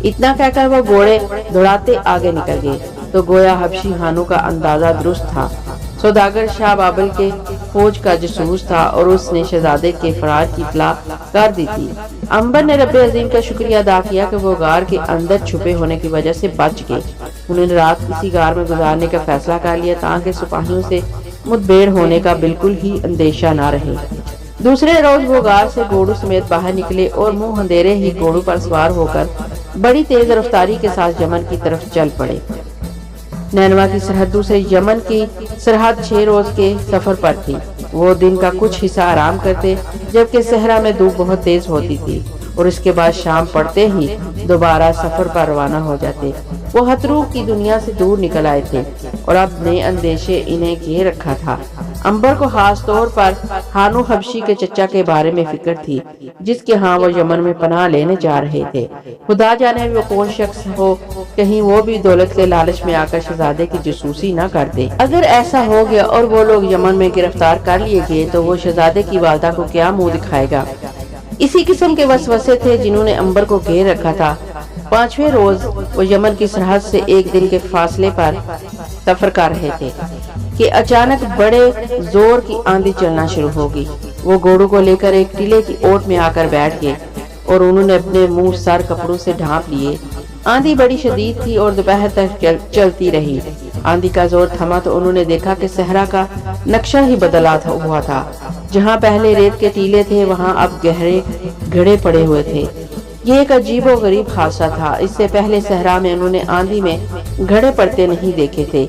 اتنا کہہ کر وہ گھوڑے دوڑاتے آگے نکل گئے تو گویا حبشی ہانو کا اندازہ درست تھا۔ سوداگر شاہ بابل کے فوج کا جاسوس تھا اور اس نے شہزادے کے فرار کی اطلاع کر دی تھی۔ امبر نے رب عظیم کا شکریہ ادا کیا کہ وہ غار کے اندر چھپے ہونے کی وجہ سے بچ گئے۔ انہوں نے رات کسی غار میں گزارنے کا فیصلہ کر لیا تاکہ سپاہیوں سے مدبیر ہونے کا بالکل ہی اندیشہ نہ رہے۔ دوسرے روز وہ غار سے گھوڑوں سمیت باہر نکلے اور منہ اندھیرے ہی گھوڑوں پر سوار ہو کر بڑی تیز رفتاری کے ساتھ یمن کی طرف چل پڑے۔ نینوا کی سرحدوں سے یمن کی سرحد 6 روز کے سفر پر تھی۔ وہ دن کا کچھ حصہ آرام کرتے جبکہ صحرا میں دھوپ بہت تیز ہوتی تھی اور اس کے بعد شام پڑتے ہی دوبارہ سفر پر روانہ ہو جاتے۔ وہ خطروں کی دنیا سے دور نکل آئے تھے اور اب نئے اندیشے انہیں گھیر رکھا تھا۔ امبر کو خاص طور پر ہانو حبشی کے چچا کے بارے میں فکر تھی جس کے ہاں وہ یمن میں پناہ لینے جا رہے تھے۔ خدا جانے وہ کون شخص ہو، کہیں وہ بھی دولت کے لالچ میں آ کر شہزادے کی جاسوسی نہ کر دے۔ اگر ایسا ہو گیا اور وہ لوگ یمن میں گرفتار کر لیے گئے تو وہ شہزادے کی والدہ کو کیا منہ دکھائے گا؟ اسی قسم کے وسوسے تھے جنہوں نے امبر کو گھیر رکھا تھا۔ 5ویں روز وہ یمن کی سرحد سے 1 دن کے فاصلے پر سفر کر رہے تھے۔ کہ اچانک بڑے زور کی آندھی چلنا شروع ہوگی۔ وہ گھوڑوں کو لے کر ایک ٹیلے کی اوٹ میں آ کر بیٹھ گئے اور انہوں نے اپنے منہ سر کپڑوں سے ڈھانپ لیے۔ آندھی بڑی شدید تھی اور دوپہر تک چلتی رہی۔ آندھی کا زور تھما تو انہوں نے دیکھا کہ صحرا کا نقشہ ہی بدلا ہوا تھا۔ جہاں پہلے ریت کے ٹیلے تھے وہاں اب گہرے گھڑے پڑے ہوئے تھے۔ یہ ایک عجیب و غریب حادثہ تھا۔ اس سے پہلے صحرا میں انہوں نے آندھی میں گھڑے پڑتے نہیں دیکھے تھے۔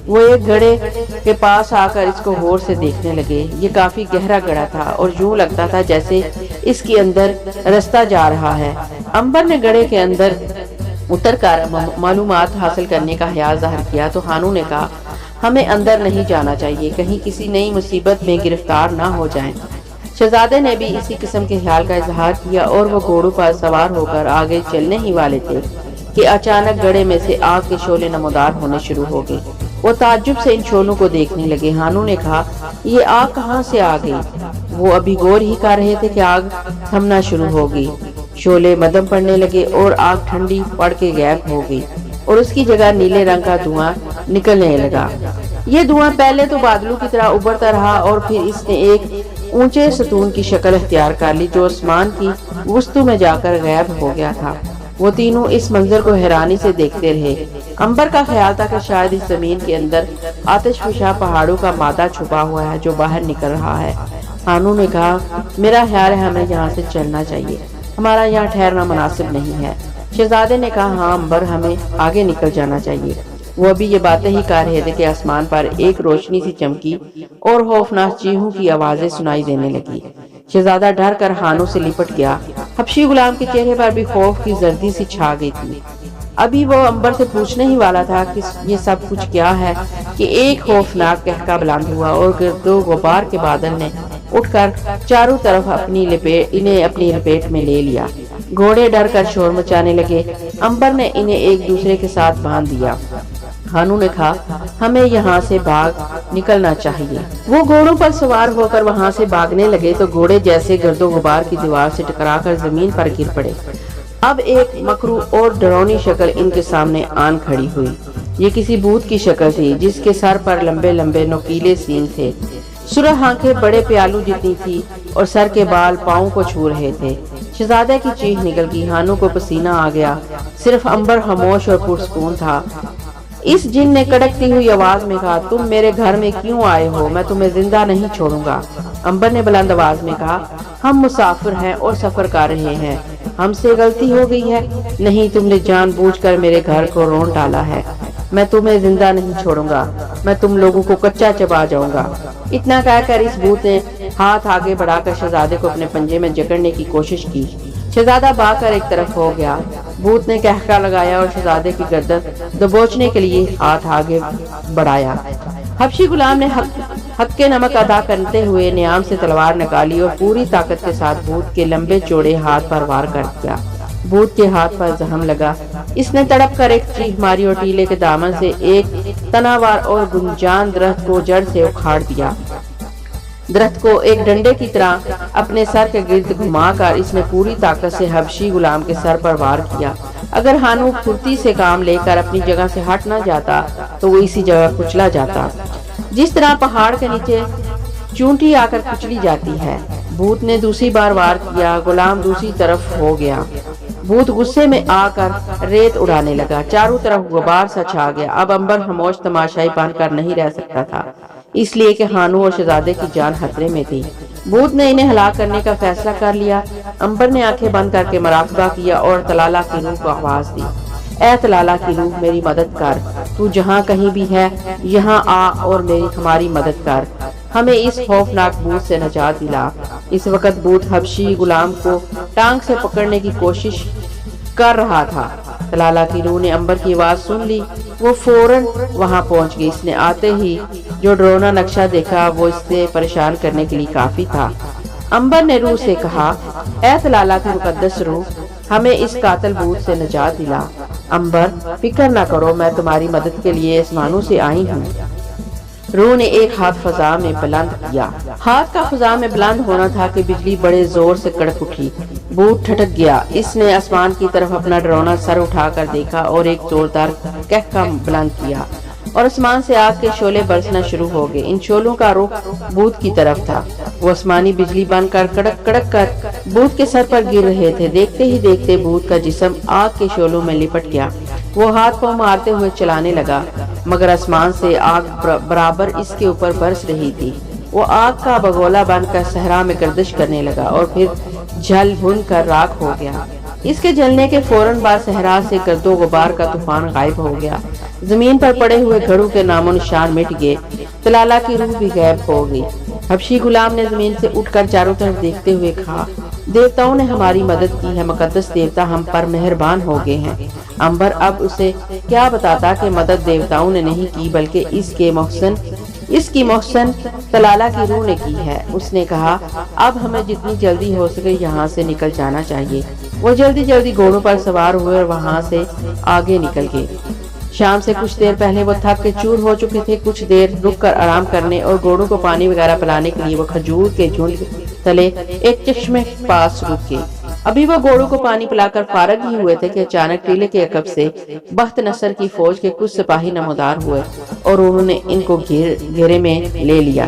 وہ ایک گھڑے کے پاس آ کر اس کو غور سے دیکھنے لگے۔ یہ کافی گہرا گڑھا تھا اور یوں لگتا تھا جیسے اس کے اندر رستہ جا رہا ہے۔ امبر نے گڑھے کے اندر اتر کر معلومات حاصل کرنے کا خیال ظاہر کیا تو ہانو نے کہا ہمیں اندر نہیں جانا چاہیے، کہیں کسی نئی مصیبت میں گرفتار نہ ہو جائیں۔ شہزادے نے بھی اسی قسم کے خیال کا اظہار کیا اور وہ گھوڑوں پر سوار ہو کر آگے چلنے ہی والے تھے کہ اچانک گڑھے میں سے آگ کے شعلے نمودار ہونے شروع ہو گئے۔ وہ تعجب سے ان شعلوں کو دیکھنے لگے۔ ہانو نے کہا یہ آگ کہاں سے آ گئی؟ وہ ابھی غور ہی کر رہے تھے کہ آگ تھمنا شروع ہو گئی۔ شعلے مدھم پڑنے لگے اور آگ ٹھنڈی پڑ کے غائب ہو گئی اور اس کی جگہ نیلے رنگ کا دھواں نکلنے لگا۔ یہ دھواں پہلے تو بادلوں کی طرح ابھرتا رہا اور پھر اس نے ایک اونچے ستون کی شکل اختیار کر لی جو آسمان کی وسطوں میں جا کر غائب ہو گیا تھا۔ وہ تینوں اس منظر کو حیرانی سے دیکھتے رہے۔ امبر کا خیال تھا کہ شاید اس زمین کے اندر آتش فشاں پہاڑوں کا مادہ چھپا ہوا ہے جو باہر نکل رہا ہے۔ ہانو نے کہا میرا خیال ہے ہمیں یہاں سے چلنا چاہیے، ہمارا یہاں ٹھہرنا مناسب نہیں ہے۔ شہزادے نے کہا ہاں امبر ہمیں آگے نکل جانا چاہیے۔ وہ ابھی یہ باتیں ہی کر رہے تھے کہ آسمان پر ایک روشنی سی چمکی اور خوفناک چیخوں کی آوازیں سنائی دینے لگی۔ شہزادہ ڈر کر ہانو سے لپٹ گیا۔ حبشی غلام کے چہرے پر بھی خوف کی زردی سی چھا گئی تھی۔ ابھی وہ امبر سے پوچھنے ہی والا تھا کہ یہ سب کچھ کیا ہے کہ ایک خوفناک قہقہ بلند ہوا اور گرد و غبار کے بادل نے اٹھ کر چاروں طرف انہیں اپنی لپیٹ میں لے لیا۔ گھوڑے ڈر کر شور مچانے لگے۔ امبر نے انہیں ایک دوسرے کے ساتھ باندھ دیا۔ ہانو نے کہا ہمیں یہاں سے بھاگ نکلنا چاہیے۔ وہ گھوڑوں پر سوار ہو کر وہاں سے بھاگنے لگے تو گھوڑے جیسے گرد و غبار کی دیوار سے ٹکرا کر زمین پر گر پڑے۔ اب ایک مکروہ اور ڈراؤنی شکل ان کے سامنے آن کھڑی ہوئی۔ یہ کسی بھوت کی شکل تھی جس کے سر پر لمبے لمبے نوکیلے سینگ تھے، سرخ آنکھیں بڑے پیالو جتنی تھی اور سر کے بال پاؤں کو چھو رہے تھے۔ شہزادے کی چیخ نکل گئی۔ ہانو کو پسینہ آ گیا۔ صرف امبر خاموش اور پرسکون تھا۔ اس جن نے کڑکتی ہوئی آواز میں کہا تم میرے گھر میں کیوں آئے ہو؟ میں تمہیں زندہ نہیں چھوڑوں گا۔ امبر نے بلند آواز میں کہا ہم مسافر ہیں اور سفر کر رہے ہیں، ہم سے غلطی ہو گئی ہے۔ نہیں، تم نے جان بوجھ کر میرے گھر کو رون ڈالا ہے۔ میں تمہیں زندہ نہیں چھوڑوں گا، میں تم لوگوں کو کچا چبا جاؤں گا۔ اتنا کہہ کر اس بھوت نے ہاتھ آگے بڑھا کر شہزادے کو اپنے پنجے میں جکڑنے کی کوشش کی۔ شہزادہ بھاگ کر ایک طرف ہو گیا۔ بھوت نے قہقہ لگایا اور شہزادے کی گردن دبوچنے کے لیے ہاتھ آگے بڑھایا۔ حبشی غلام نے حق کے نمک ادا کرتے ہوئے نیام سے تلوار نکالی اور پوری طاقت کے ساتھ بھوت کے لمبے چوڑے ہاتھ پر وار کر دیا۔ بھوت کے ہاتھ پر زخم لگا۔ اس نے تڑپ کر ایک چیخ ماری اور ٹیلے کے دامن سے ایک تناوار اور گنجان درخت کو جڑ سے اکھاڑ دیا۔ درخت کو ایک ڈنڈے کی طرح اپنے سر کے گرد گھما کر اس نے پوری طاقت سے حبشی غلام کے سر پر وار کیا۔ اگر ہانو پھرتی سے کام لے کر اپنی جگہ سے ہٹ نہ جاتا تو وہ اسی جگہ کچلا جاتا، جس طرح پہاڑ کے نیچے چونٹی آ کر کچلی جاتی ہے۔ بھوت نے دوسری بار وار کیا۔ غلام دوسری طرف ہو گیا۔ بھوت غصے میں آ کر ریت اڑانے لگا۔ چاروں طرف غبار سا چھا گیا۔ اب امبر خاموش تماشائی بن کر نہیں رہ سکتا تھا، اس لیے کہ ہانو اور شہزادے کی جان خطرے میں تھی۔ بھوت نے انہیں ہلاک کرنے کا فیصلہ کر لیا۔ امبر نے آنکھیں بند کر کے مراقبہ کیا اور تلالہ کی روح کو آواز دی، اے تلالہ کی روح میری مدد کر، تو جہاں کہیں بھی ہے یہاں آ اور ہماری مدد کر، ہمیں اس خوفناک بھوت سے نجات دلا۔ اس وقت بھوت حبشی غلام کو ٹانگ سے پکڑنے کی کوشش کر رہا تھا۔ تلالہ کی روح نے امبر کی آواز سن لی۔ وہ فوراً وہاں پہنچ گئی۔ اس نے آتے ہی جو ڈرونا نقشہ دیکھا وہ اس سے پریشان کرنے کے لیے کافی تھا۔ امبر نے روح سے کہا اے تلالہ کی مقدس روح، ہمیں اس قاتل بھوت سے نجات دلا۔ امبر فکر نہ کرو، میں تمہاری مدد کے لیے آسمانوں سے آئی ہوں۔ روح نے ایک ہاتھ فضا میں بلند کیا۔ ہاتھ کا فضا میں بلند ہونا تھا کہ بجلی بڑے زور سے کڑک اٹھی۔ بھوت ٹھٹک گیا۔ اس نے آسمان کی طرف اپنا ڈرونا سر اٹھا کر دیکھا اور ایک زوردار قہقہ بلند کیا۔ اور آسمان سے آگ کے شعلے برسنا شروع ہو گئے۔ ان شعلوں کا رخ بھوت کی طرف تھا۔ وہ آسمانی بجلی بن کر کڑک کڑک کر بھوت کے سر پر گر رہے تھے۔ دیکھتے ہی دیکھتے بھوت کا جسم آگ کے شعلوں میں لپٹ گیا۔ وہ ہاتھ پاؤں مارتے ہوئے چلانے لگا، مگر آسمان سے آگ برابر اس کے اوپر برس رہی تھی۔ وہ آگ کا بگولا بن کر صحرا میں گردش کرنے لگا اور پھر جل بھن کر راکھ ہو گیا۔ اس کے جلنے کے فوراً بعد صحرا سے گرد و غبار کا طوفان غائب ہو گیا۔ زمین پر پڑے ہوئے گھڑوں کے نام و نشان مٹ گئے۔ طلالہ کی روح بھی غائب ہو گئی۔ حبشی غلام نے زمین سے اٹھ کر چاروں طرف دیکھتے ہوئے کہا، دیوتاؤں نے ہماری مدد کی ہے، مقدس دیوتا ہم پر مہربان ہو گئے ہیں۔ امبر اب اسے کیا بتاتا کہ مدد دیوتاؤں نے نہیں کی بلکہ اس کی محسن طلالہ کی روح نے کی ہے۔ اس نے کہا، اب ہمیں جتنی جلدی ہو سکے یہاں سے نکل جانا چاہیے۔ وہ جلدی جلدی گھوڑوں پر سوار ہوئے اور وہاں سے آگے نکل گئے۔ شام سے کچھ دیر پہلے وہ تھک کے چور ہو چکے تھے۔ کچھ دیر رک کر آرام کرنے اور گھوڑوں کو پانی وغیرہ پلانے کے لیے وہ کھجور کے جھنڈ تلے ایک چشمے کے پاس رکے۔ ابھی وہ گھوڑوں کو پانی پلا کر فارغ ہی ہوئے تھے کہ اچانک ٹیلے کے عقب سے بخت نصر کی فوج کے کچھ سپاہی نمودار ہوئے اور انہوں نے ان کو گھیرے میں لے لیا۔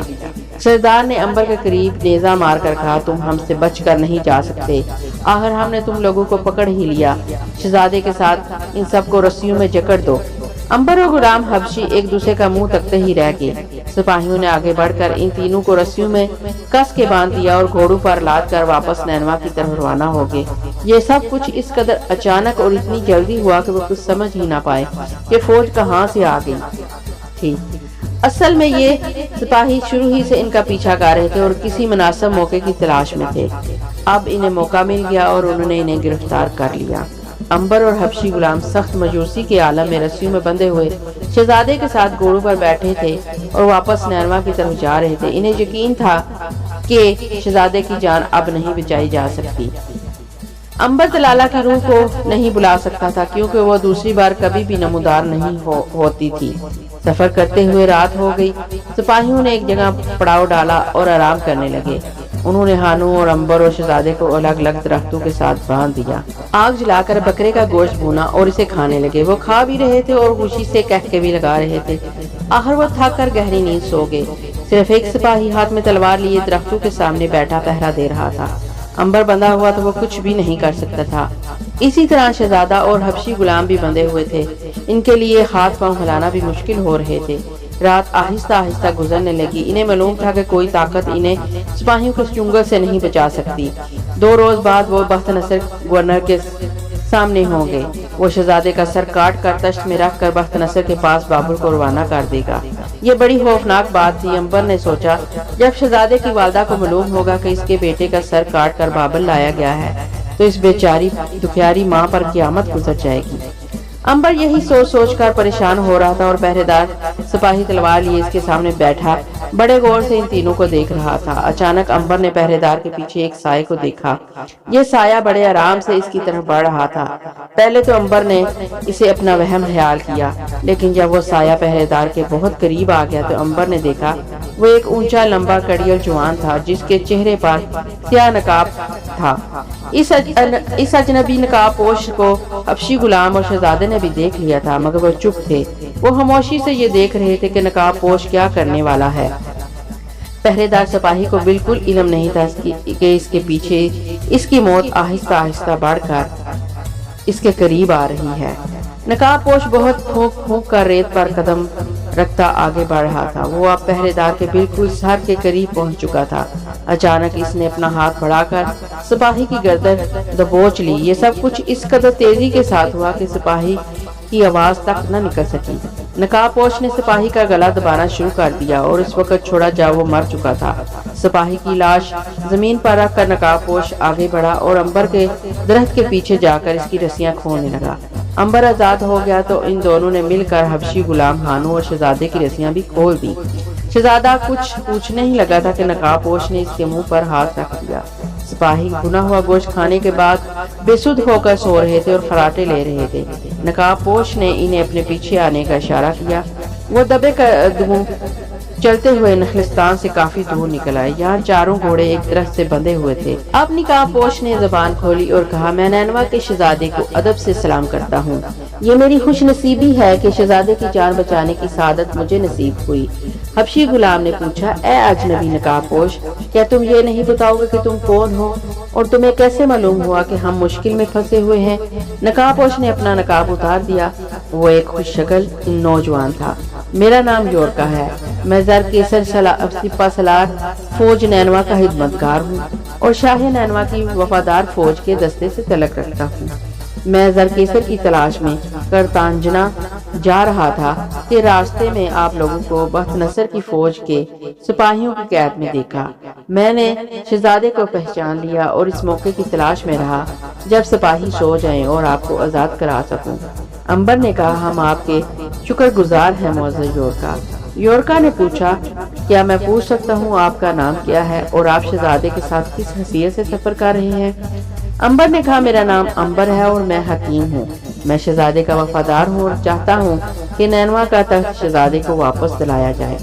سردار نے امبر کے قریب نیزہ مار کر کہا، تم ہم سے بچ کر نہیں جا سکتے، آخر ہم نے تم لوگوں کو پکڑ ہی لیا۔ شہزادے کے ساتھ ان سب کو رسیوں میں جکڑ دو۔ امبر اور غلام حبشی ایک دوسرے کا منہ تکتے ہی رہ گئے۔ سپاہیوں نے آگے بڑھ کر ان تینوں کو رسیوں میں کس کے باندھ دیا اور گھوڑوں پر لاد کر واپس نینوا کی طرف روانہ ہو گئے۔ یہ سب کچھ اس قدر اچانک اور اتنی جلدی ہوا کہ وہ کچھ سمجھ ہی نہ پائے کہ فوج کہاں سے آ گئی تھی۔ اصل میں یہ سپاہی شروع ہی سے ان کا پیچھا کر رہے تھے اور کسی مناسب موقع کی تلاش میں تھے۔ اب انہیں موقع مل گیا اور انہوں نے انہیں گرفتار کر لیا۔ امبر اور حبشی غلام سخت مجوسی کے عالم میں رسیوں میں بندھے ہوئے شہزادے کے ساتھ گھوڑوں پر بیٹھے تھے اور واپس نینوا کی طرف جا رہے تھے۔ انہیں یقین تھا کہ شہزادے کی جان اب نہیں بچائی جا سکتی۔ امبر طلالہ کی روح کو نہیں بلا سکتا تھا کیونکہ وہ دوسری بار کبھی بھی نمودار نہیں ہوتی تھی۔ سفر کرتے ہوئے رات ہو گئی۔ سپاہیوں نے ایک جگہ پڑاؤ ڈالا اور آرام کرنے لگے۔ انہوں نے ہانو اور امبر اور شہزادے کو الگ الگ درختوں کے ساتھ باندھ دیا۔ آگ جلا کر بکرے کا گوشت بھونا اور اسے کھانے لگے۔ وہ کھا بھی رہے تھے اور خوشی سے کہہ کے بھی لگا رہے تھے۔ آخر وہ تھک کر گہری نیند سو گئے۔ صرف ایک سپاہی ہاتھ میں تلوار لیے درختوں کے سامنے بیٹھا پہرا دے رہا تھا۔ امبر بندھا ہوا تو وہ کچھ بھی نہیں کر سکتا تھا۔ اسی طرح شہزادہ اور حبشی غلام بھی بندھے ہوئے تھے۔ ان کے لیے ہاتھ پاؤں ہلانا بھی مشکل ہو رہے تھے۔ رات آہستہ آہستہ گزرنے لگی۔ انہیں معلوم تھا کہ کوئی طاقت انہیں سپاہیوں کے چنگل سے نہیں بچا سکتی۔ 2 روز بعد وہ بخت نصر گورنر کے سامنے ہوں گے۔ وہ شہزادے کا سر کاٹ کر تشت میں رکھ کر بخت نصر کے پاس بابل کو روانہ کر دے گا۔ یہ بڑی خوفناک بات تھی۔ امبر نے سوچا، جب شہزادے کی والدہ کو معلوم ہوگا کہ اس کے بیٹے کا سر کاٹ کر بابل لایا گیا ہے تو اس بیچاری دکھیاری ماں پر قیامت گزر جائے گی۔ امبر یہی سوچ سوچ کر پریشان ہو رہا تھا اور پہرے دار سپاہی تلوار لیے اس کے سامنے بیٹھا بڑے غور سے ان تینوں کو دیکھ رہا تھا۔ اچانک امبر نے پہرے دار کے پیچھے ایک سائے کو دیکھا۔ یہ سایہ بڑے آرام سے اس کی طرف بڑھ رہا تھا۔ پہلے تو امبر نے اسے اپنا وہم خیال کیا، لیکن جب وہ سایہ پہرے دار کے بہت قریب آ گیا تو امبر نے دیکھا وہ ایک اونچا لمبا کڑیل جوان تھا جس کے چہرے پر سیاہ نقاب تھا۔ اس اجنبی نقاب پوش کو حبشی غلام اور شہزادے نے بھی دیکھ لیا تھا، مگر وہ چپ تھے۔ وہ خاموشی سے یہ دیکھ رہے تھے کہ نقاب پوش کیا کرنے والا ہے۔ پہرے دار سپاہی کو بالکل علم نہیں تھا کہ اس کے پیچھے اس کی موت آہستہ آہستہ بڑھ کر اس کے قریب آ رہی ہے۔ نقاب پوش بہت پھونک پھونک کر ریت پر قدم رکھتا آگے بڑھ رہا تھا۔ وہ اب پہرے دار کے بالکل سر کے قریب پہنچ چکا تھا۔ اچانک اس نے اپنا ہاتھ بڑھا کر سپاہی کی گردن دبوچ لی۔ یہ سب کچھ اس قدر تیزی کے ساتھ ہوا کہ سپاہی کی آواز تک نہ نکل سکی۔ نقاب پوش نے سپاہی کا گلا دبانا شروع کر دیا اور اس وقت چھوڑا جب وہ مر چکا تھا۔ سپاہی کی لاش زمین پر رکھ کر نقاب پوش آگے بڑھا اور امبر کے درخت کے پیچھے جا کر اس کی رسیاں کھولنے لگا۔ امبر آزاد ہو گیا تو ان دونوں نے مل کر حبشی غلام ہانو اور شہزادے کی رسیاں بھی کھول دی۔ شہزادہ کچھ پوچھنے ہی لگا تھا کہ نقاب پوش نے اس کے منہ پر ہاتھ رکھ دیا۔ سپاہی بھنا ہوا گوشت کھانے کے بعد بے سدھ ہو کر سو رہے تھے اور خراٹے لے رہے تھے۔ نقاب پوش نے انہیں اپنے پیچھے آنے کا اشارہ کیا۔ وہ دبے قدموں چلتے ہوئے نخلستان سے کافی دور نکل آئے۔ یہاں چاروں گھوڑے ایک درخت سے بندھے ہوئے تھے۔ اب نقاب پوش نے زبان کھولی اور کہا، میں نینوا کے شہزادے کو ادب سے سلام کرتا ہوں۔ یہ میری خوش نصیبی ہے کہ شہزادے کی جان بچانے کی سعادت مجھے نصیب ہوئی۔ حبشی غلام نے پوچھا، اے اجنبی نقاب پوش، کیا تم یہ نہیں بتاؤ گے کہ تم کون ہو اور تمہیں کیسے معلوم ہوا کہ ہم مشکل میں پھنسے ہوئے ہیں؟ نقاب پوش نے اپنا نقاب اتار دیا۔ وہ ایک خوش شکل نوجوان تھا۔ میرا نام یورکا ہے، میں زرکیسر سپہ سالار فوج نینوا کا خدمتگار ہوں اور شاہ نینوا کی وفادار فوج کے دستے سے تعلق رکھتا ہوں۔ میں زرکیسر کی تلاش میں کرتانجنا جا رہا تھا کہ راستے میں آپ لوگوں کو بخت نصر کی فوج کے سپاہیوں کی قید میں دیکھا۔ میں نے شہزادے کو پہچان لیا اور اس موقع کی تلاش میں رہا جب سپاہی سو جائیں اور آپ کو آزاد کرا سکوں۔ امبر نے کہا، ہم آپ کے شکر گزار ہیں معزز یورکا۔ یورکا نے پوچھا، کیا میں پوچھ سکتا ہوں آپ کا نام کیا ہے اور آپ شہزادے کے ساتھ کس حیثیت سے سفر کر رہے ہیں؟ امبر نے کہا، میرا نام امبر ہے اور میں حکیم ہوں۔ میں شہزادے کا وفادار ہوں اور چاہتا ہوں کہ نینوا کا تخت شہزادے کو واپس دلایا جائے۔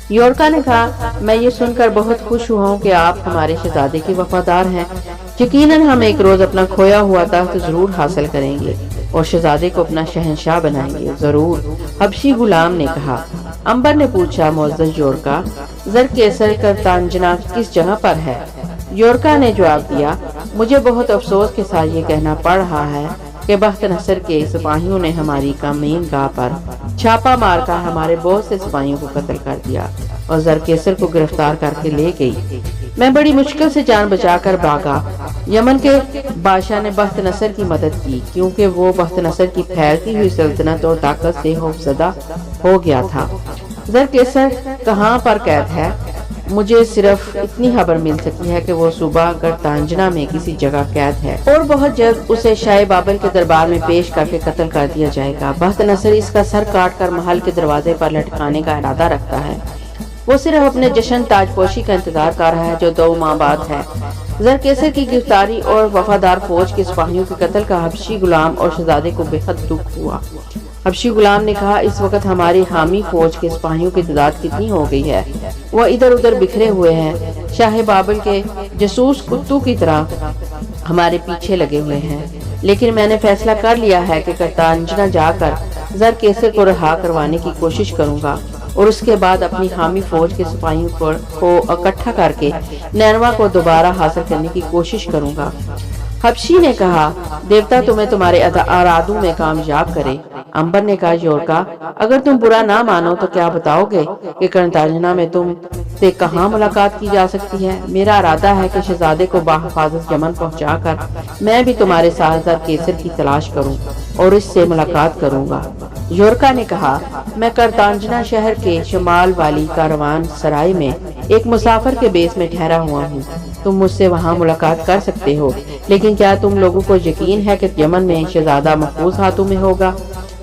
یورکا نے کہا، میں یہ سن کر بہت خوش ہوا ہوں کہ آپ ہمارے شہزادے کے وفادار ہیں۔ یقیناً ہم ایک روز اپنا کھویا ہوا تخت ضرور حاصل کریں گے اور شہزادے کو اپنا شہنشاہ بنائیں گے، ضرور، حبشی غلام نے کہا۔ امبر نے پوچھا، معزز یورکا، زرکیسر کرتانجنا کس جگہ پر ہے؟ یورکا نے جواب دیا، مجھے بہت افسوس کے ساتھ یہ کہنا پڑ رہا ہے کہ بخت نصر کے سپاہیوں نے ہماری کمین گاہ پر چھاپا مار کر ہمارے بہت سے سپاہیوں کو قتل کر دیا اور زرکیسر کو گرفتار کر کے لے گئی۔ میں بڑی مشکل سے جان بچا کر بھاگا۔ یمن کے بادشاہ نے بخت نصر کی مدد کی کیونکہ وہ بخت نصر کی پھیلتی ہوئی سلطنت اور طاقت سے خوفزدہ ہو گیا تھا۔ زرکیسر کہاں پر قید ہے؟ مجھے صرف اتنی خبر مل سکی ہے کہ وہ صوبہ کرتانجنا میں کسی جگہ قید ہے اور بہت جلد اسے شاہ بابل کے دربار میں پیش کر کے قتل کر دیا جائے گا۔ بخت نصر اس کا سر کاٹ کر محل کے دروازے پر لٹکانے کا ارادہ رکھتا ہے۔ وہ صرف اپنے جشن تاج پوشی کا انتظار کر رہا ہے جو 2 ماہ بعد ہے۔ زرکیسر کی گرفتاری اور وفادار فوج کے سپاہیوں کے قتل کا حبشی غلام اور شہزادے کو بے حد دکھ ہوا۔ حبشی غلام نے کہا، اس وقت ہماری حامی فوج کے سپاہیوں کی تعداد کتنی ہو گئی ہے؟ وہ ادھر ادھر بکھرے ہوئے ہیں، شاہ بابل کے جاسوس کتوں کی طرح ہمارے پیچھے لگے ہوئے ہیں، لیکن میں نے فیصلہ کر لیا ہے کہ کرتانجنا جا کر زرکیسر کو رہا کروانے کی کوشش کروں گا اور اس کے بعد اپنی حامی فوج کے سپاہیوں کو اکٹھا کر کے نینوا کو دوبارہ حاصل کرنے کی کوشش کروں گا۔ حبشی نے کہا، دیوتا تمہیں تمہارے ارادوں میں کامیاب کرے۔ امبر نے کہا، یورکا، اگر تم برا نہ مانو تو کیا بتاؤ گے کہ کرتانجنا میں تم سے کہاں ملاقات کی جا سکتی ہے؟ میرا ارادہ ہے کہ شہزادے کو بحفاظت یمن پہنچا کر میں بھی تمہارے ساتھ زرکیسر کی تلاش کروں اور اس سے ملاقات کروں گا۔ یورکا نے کہا، میں کرتانجنا شہر کے شمال والی کاروان سرائے میں ایک مسافر کے بیس میں ٹھہرا ہوا ہوں۔ تم مجھ سے وہاں ملاقات کر سکتے ہو، لیکن کیا تم لوگوں کو یقین ہے کہ یمن میں شہزادہ محفوظ ہاتھوں میں ہوگا؟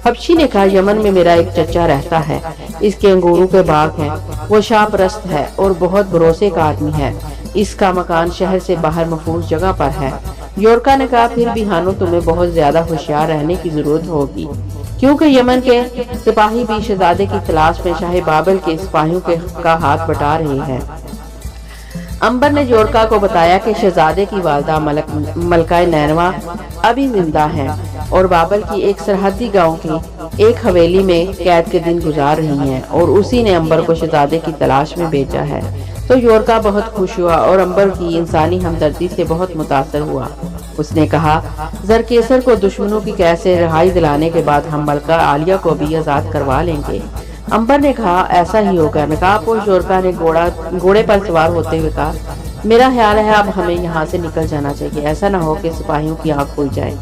حبشی نے کہا، یمن میں میرا ایک چچا رہتا ہے، اس کے انگوروں کے باغ ہیں، وہ شاہ پرست ہے اور بہت بھروسے کا آدمی ہے، اس کا مکان شہر سے باہر محفوظ جگہ پر ہے۔ یورکا نے کہا، پھر بھی ہانو تمہیں بہت زیادہ ہوشیار رہنے کی ضرورت ہوگی کیونکہ یمن کے سپاہی بھی شہزادے کی تلاش میں شاہ بابل کے سپاہیوں کا ہاتھ بٹا رہے ہیں۔ امبر نے یورکا کو بتایا کہ شہزادے کی والدہ ملکہ نینوا ابھی زندہ ہیں اور بابل کی ایک سرحدی گاؤں کی ایک حویلی میں قید کے دن گزار رہی ہیں اور اسی نے امبر کو شہزادے کی تلاش میں بھیجا ہے۔ تو یورکا بہت خوش ہوا اور امبر کی انسانی ہمدردی سے بہت متاثر ہوا۔ اس نے کہا، زرکیسر کو دشمنوں کی قید سے رہائی دلانے کے بعد ہم ملکہ عالیہ کو بھی آزاد کروا لیں گے۔ امبر نے کہا، ایسا ہی ہوگا۔ نقاب پوش یورکا نے گھوڑے پر سوار ہوتے ہوئے کہا، میرا خیال ہے اب ہمیں یہاں سے نکل جانا چاہیے، ایسا نہ ہو کہ سپاہیوں کی آنکھ کھل جائے،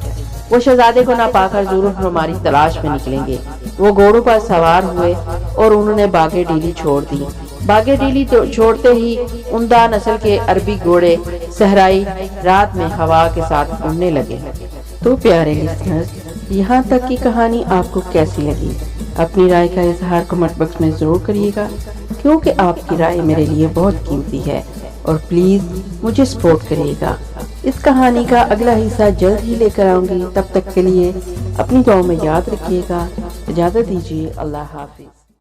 وہ شہزادے کو نہ پا کر ضرور ہماری تلاش میں نکلیں گے۔ وہ گھوڑوں پر سوار ہوئے اور انہوں نے باغے ڈیلی چھوڑ دی۔ باغے ڈیلی چھوڑتے ہی عمدہ نسل کے عربی گھوڑے صحرائی رات میں ہوا کے ساتھ اڑنے لگے۔ تو پیارے لسنرز، یہاں تک کی کہانی آپ کو کیسی لگی؟ اپنی رائے کا اظہار کمنٹ باکس میں ضرور کریے گا کیونکہ آپ کی رائے میرے لیے بہت قیمتی ہے، اور پلیز مجھے سپورٹ کریے گا۔ اس کہانی کا اگلا حصہ جلد ہی لے کر آؤں گی، تب تک کے لیے اپنی دعاؤں میں یاد رکھیے گا۔ اجازت دیجیے، اللہ حافظ۔